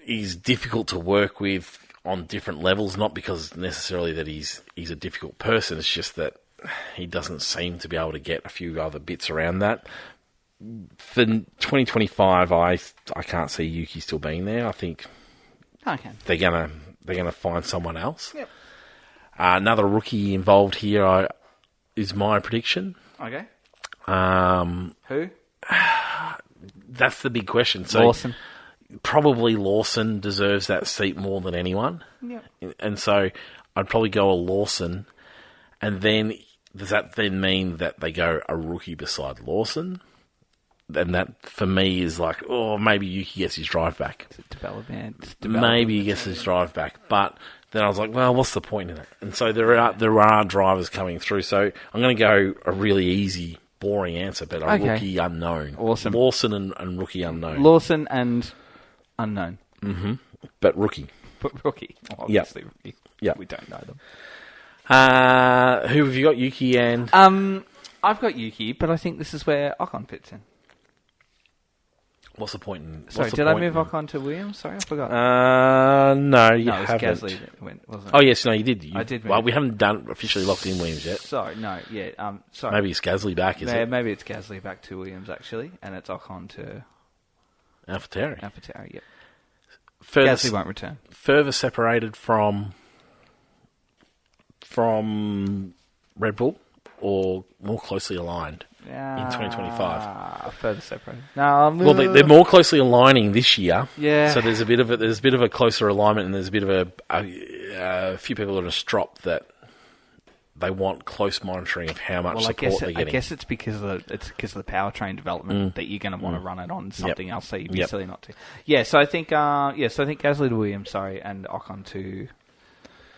He's difficult to work with on different levels, not because necessarily that he's a difficult person. It's just that he doesn't seem to be able to get a few other bits around that. For 2025, I can't see Yuki still being there. I think they're gonna find someone else. Yep. Another rookie involved here is my prediction. Okay. Who? That's the big question. So Lawson. Probably Lawson deserves that seat more than anyone. Yep. And so I'd probably go a Lawson, and then does that then mean that they go a rookie beside Lawson? And that, for me, is like, oh, maybe Yuki gets his drive back. It's development. Maybe he gets his drive back. But then I was like, well, what's the point in it? And so there are drivers coming through. So I'm going to go a really easy, boring answer, but a rookie unknown. Awesome. Lawson and rookie unknown. Lawson and unknown. Mm-hmm. But rookie. But rookie. Obviously rookie. Yep. We don't know them. Who have you got, Yuki and... I've got Yuki, but I think this is where Ocon fits in. What's the point in... Sorry, did I move Ocon to Williams? Sorry, I forgot. No, you it was haven't. Gasly that went, wasn't it? Oh, yes, no, you did. I did Well, move. we haven't officially locked in Williams yet. Sorry, no, yeah, sorry. Maybe it's Gasly back, is it? Maybe it's Gasly back to Williams, actually, and it's Ocon to AlphaTauri. AlphaTauri, yep. Gasly Gasly won't return. Further separated from Red Bull, or more closely aligned in 2025? Further separated. No, Well, they're more closely aligning this year. Yeah. So there's a bit of a closer alignment, and there's a bit of a few people that are dropped that they want close monitoring of how much support they're getting. I guess it's because of the powertrain development that you're going to want to run it on something else, so you'd be silly not to. Yeah, so I think Gasly to Williams, and Ocon to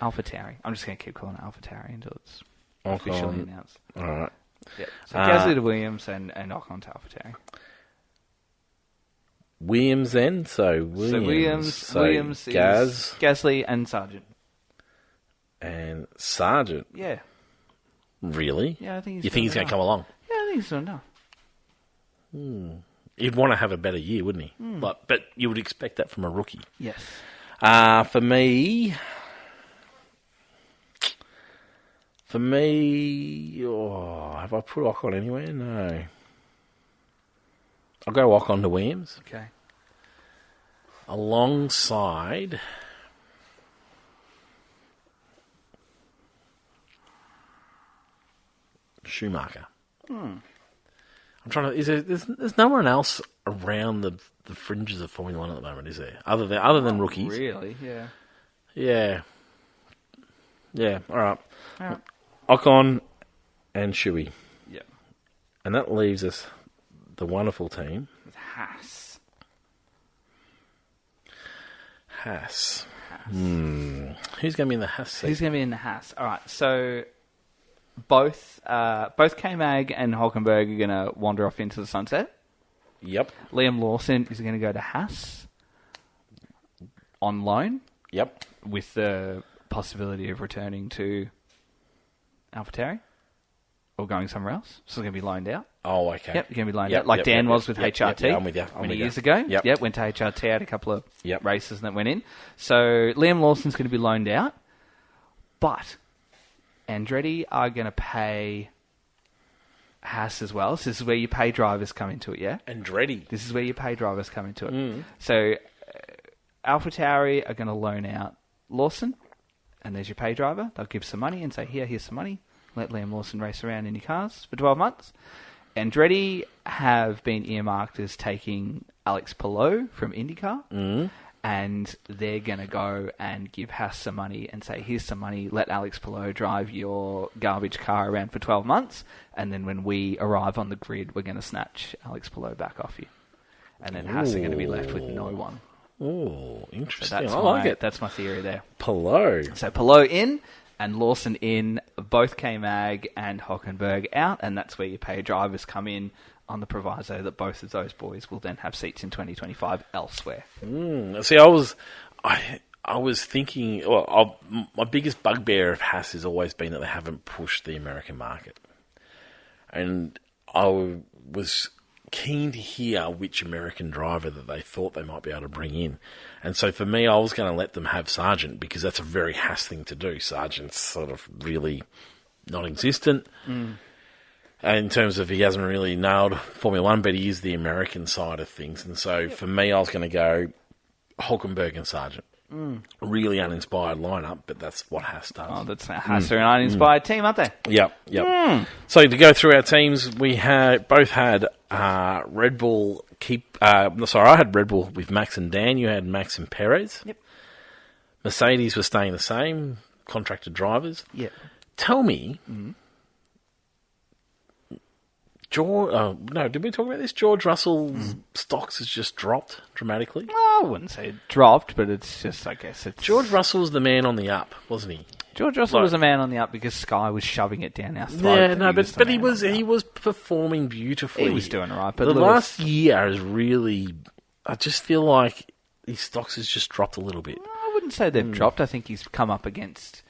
AlphaTauri. I'm just going to keep calling it AlphaTauri until it's officially announced. All right. Yeah. So Gasly to Williams and Ocon to AlphaTauri. Williams then, so Williams, Gasly and Sargent. And Sargent. Yeah. Really? Yeah, I think he's. You think he's going to come along? Yeah, I think he's doing enough. He'd want to have a better year, wouldn't he? But you would expect that from a rookie. Yes. For me, have I put Ocon anywhere? No. I'll go Ocon to Williams. Okay. Alongside Schumacher. I'm trying to. There's no one else around the fringes of Formula One at the moment, is there? Other than rookies. Really? Yeah. Yeah. Yeah. All right. All right. Ocon and Shui. Yeah. And that leaves us the wonderful team. With Haas. Haas. Who's going to be in the Haas seat? Who's going to be in the Haas? All right. So both K-Mag and Hulkenberg are going to wander off into the sunset. Yep. Liam Lawson is going to go to Haas on loan. Yep. with the possibility of returning to AlphaTauri or going somewhere else. So it's going to be loaned out. Oh, okay. Yep, you're going to be loaned out, like Dan was with HRT Yeah, I'm with you. many years ago. Yep. Went to HRT, had a couple of Yep. races and that went in. So Liam Lawson's going to be loaned out, but Andretti are going to pay Haas as well. So this is where your pay drivers come into it, yeah? Andretti. This is where your pay drivers come into it. So AlphaTauri are going to loan out Lawson, and there's your pay driver. They'll give some money and say, here's some money. Let Liam Lawson race around in your cars for 12 months. Andretti have been earmarked as taking Alex Palou from IndyCar, and they're going to go and give Haas some money and say, here's some money, let Alex Palou drive your garbage car around for 12 months, and then when we arrive on the grid, we're going to snatch Alex Palou back off you. And then Haas are going to be left with no one. Oh, So interesting. that's I like it. That's my theory there. Palou. So Palou in and Lawson in, both K-Mag and Hockenberg out, and that's where your pay drivers come in on the proviso that both of those boys will then have seats in 2025 elsewhere. See, I was thinking. Well, my biggest bugbear of Haas has always been that they haven't pushed the American market, and I was keen to hear which American driver that they thought they might be able to bring in. And so for me, I was going to let them have Sargent because that's a very Haas thing to do. Sargent's sort of really non-existent in terms of he hasn't really nailed Formula One, but he is the American side of things. And so for me, I was going to go Hulkenberg and Sargent. Really uninspired lineup, but that's what Haas does. Oh, that's a Haas are an uninspired team, aren't they? Yep. So to go through our teams, we both had Red Bull I had Red Bull with Max and Dan. You had Max and Perez. Yep. Mercedes was staying the same, contracted drivers. Yep. Tell me, did we talk about this? George Russell's stocks has just dropped dramatically. Well, I wouldn't say it dropped, but it's just, I guess it's... George Russell's the man on the up, wasn't he? George Russell was a man on the up because Sky was shoving it down our throat. Yeah, no, but he was performing beautifully. He was doing all right. But the last year is really... I just feel like his stocks has just dropped a little bit. I wouldn't say they've dropped. I think he's come up against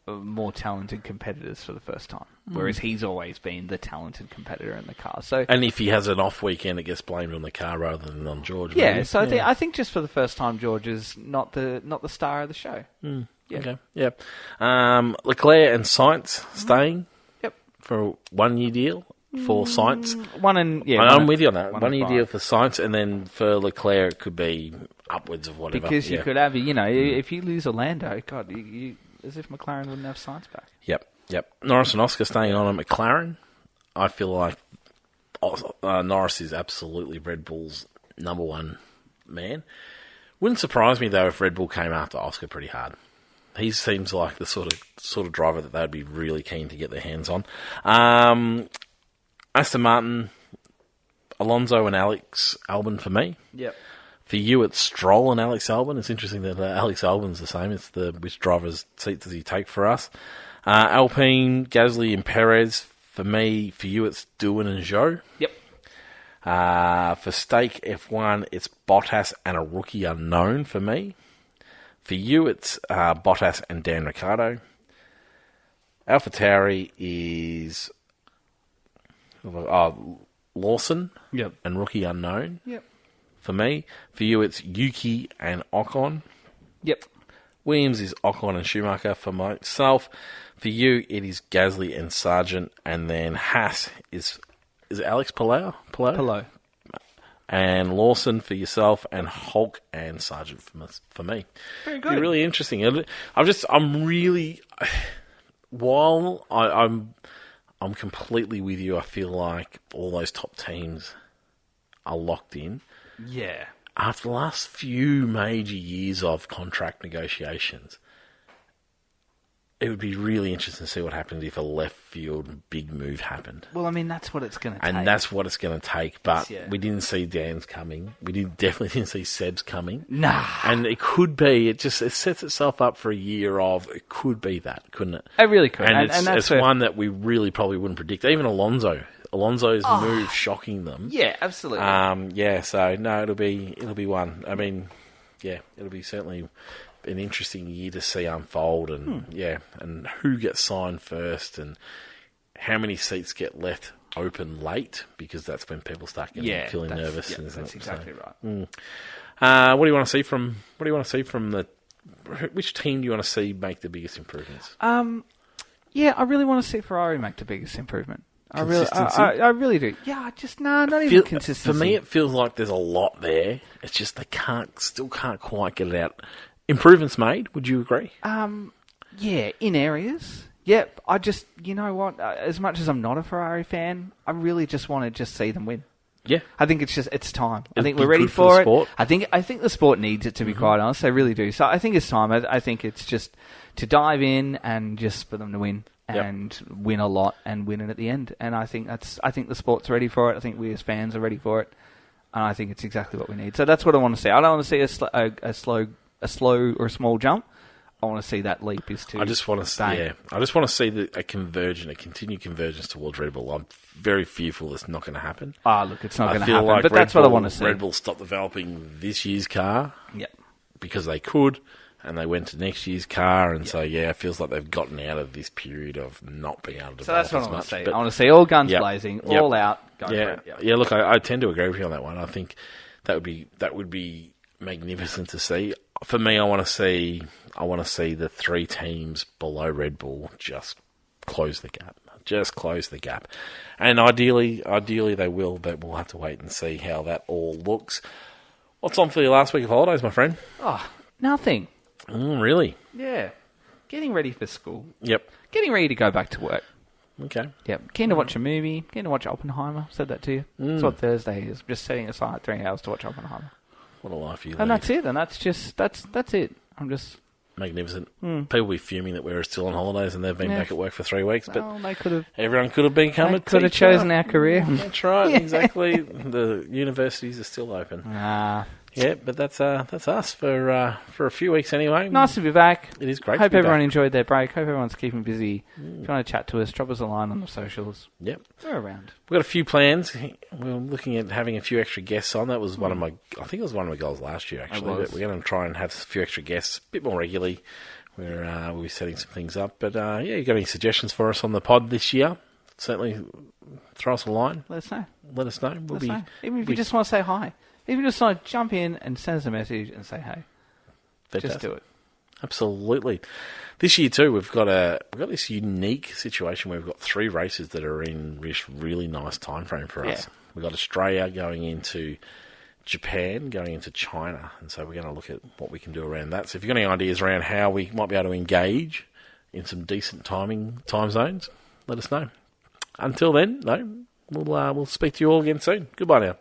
more talented competitors for the first time, whereas he's always been the talented competitor in the car. So, and if he has an off weekend, it gets blamed on the car rather than on George. Yeah, maybe. so I think just for the first time, George is not the star of the show. Yeah. Okay. Yeah. Leclerc and Sainz staying. Yep. For a 1 year deal for Sainz. I'm with you on that. 1 year deal for Sainz, and then for Leclerc, it could be upwards of whatever. Because you could have, if you lose Orlando, God, you as if McLaren wouldn't have Sainz back. Yep. Norris and Oscar staying on at McLaren. I feel like Norris is absolutely Red Bull's number one man. Wouldn't surprise me though if Red Bull came after Oscar pretty hard. He seems like the sort of driver that they'd be really keen to get their hands on. Aston Martin, Alonso and Alex Albon for me. Yep. For you, it's Stroll and Alex Albon. It's interesting that Alex Albon's the same. It's which driver's seat does he take for us? Alpine, Gasly and Perez. For me, for you, it's Doohan and Zhou. Yep. For Stake F1, it's Bottas and a rookie unknown for me. For you, it's Bottas and Dan Ricciardo. AlphaTauri is Lawson and rookie unknown. Yep. For me. For you, it's Yuki and Ocon. Yep. Williams is Ocon and Schumacher. For myself, for you, it is Gasly and Sargent. And then Haas is it Alex Palou? Palou. And Lawson for yourself, and Hulk and Sargent for me. Very good. It's really interesting. I'm really, while I'm completely with you. I feel like all those top teams are locked in. Yeah. After the last few major years of contract negotiations, it would be really interesting to see what happens if a left field big move happened. Well, I mean, that's what it's going to take. And that's what it's going to take. But we didn't see Dan's coming. We definitely didn't see Seb's coming. Nah. And it could be, it sets itself up for a year of, it could be that, couldn't it? It really could. And it's one that we really probably wouldn't predict. Even Alonso's move shocking them. Yeah, absolutely. So no, it'll be one. I mean, yeah, it'll be certainly an interesting year to see unfold, and and who gets signed first, and how many seats get left open late, because that's when people start getting feeling nervous. Yeah, that's exactly right. What do you want to see from? What do you want to see from the? Which team do you want to see make the biggest improvements? Yeah, I really want to see Ferrari make the biggest improvement. I really do. Yeah, not even consistency. For me, it feels like there's a lot there. It's just they still can't quite get it out. Improvements made. Would you agree? Yeah, in areas. Yep. You know what? As much as I'm not a Ferrari fan, I really just want to see them win. Yeah, I think it's time. I think we're ready for it. Sport. I think the sport needs it, to be quite honest. They really do. So I think it's time. I think it's just to dive in and just for them to win and win a lot and win it at the end. And I think the sport's ready for it. I think we as fans are ready for it. And I think it's exactly what we need. So that's what I want to see. I don't want to see a slow or a small jump. I want to see that leap. I just want to see a continued convergence towards Red Bull. I'm very fearful it's not going to happen. Look, it's not going to happen. Like but that's what I want to see. Red Bull stopped developing this year's car. Yep. Because they could, and they went to next year's car, and so it feels like they've gotten out of this period of not being able to develop. So that's what I want to see. But I want to see all guns blazing, all out. Go for it. Yeah. Look, I tend to agree with you on that one. I think that would be magnificent to see. For me, I want to see the three teams below Red Bull just close the gap. Just close the gap. And ideally they will, but we'll have to wait and see how that all looks. What's on for your last week of holidays, my friend? Oh, nothing. Really? Yeah. Getting ready for school. Yep. Getting ready to go back to work. Okay. Yep. Keen to watch a movie. Keen to watch Oppenheimer. Said that to you. That's what Thursday is. Just setting aside 3 hours to watch Oppenheimer. What a life you live. And that's it. And that's it. I'm just... Magnificent. People will be fuming that we're still on holidays and they've been back at work for 3 weeks, but they could have. Everyone could have become a teacher. Could have chosen our career. That's right, exactly. The universities are still open. Yeah, but that's us for a few weeks anyway. Nice to be back. It is great. Hope everyone enjoyed their break. Hope everyone's keeping busy. If you want to chat to us, drop us a line on the socials. Yep, we're around. We've got a few plans. We're looking at having a few extra guests on. That was I think it was one of my goals last year actually. But we're going to try and have a few extra guests a bit more regularly. We'll be setting some things up. But you got any suggestions for us on the pod this year? Certainly throw us a line. Let us know. Let us know. Even if you just want to say hi. Even if you just want to jump in and send us a message and say hey. Fantastic. Just do it. Absolutely. This year too, we've got this unique situation where we've got 3 races that are in this really nice time frame for us. We've got Australia going into Japan, going into China, and so we're going to look at what we can do around that. So if you've got any ideas around how we might be able to engage in some decent time zones, let us know. Until then, we'll speak to you all again soon. Goodbye now.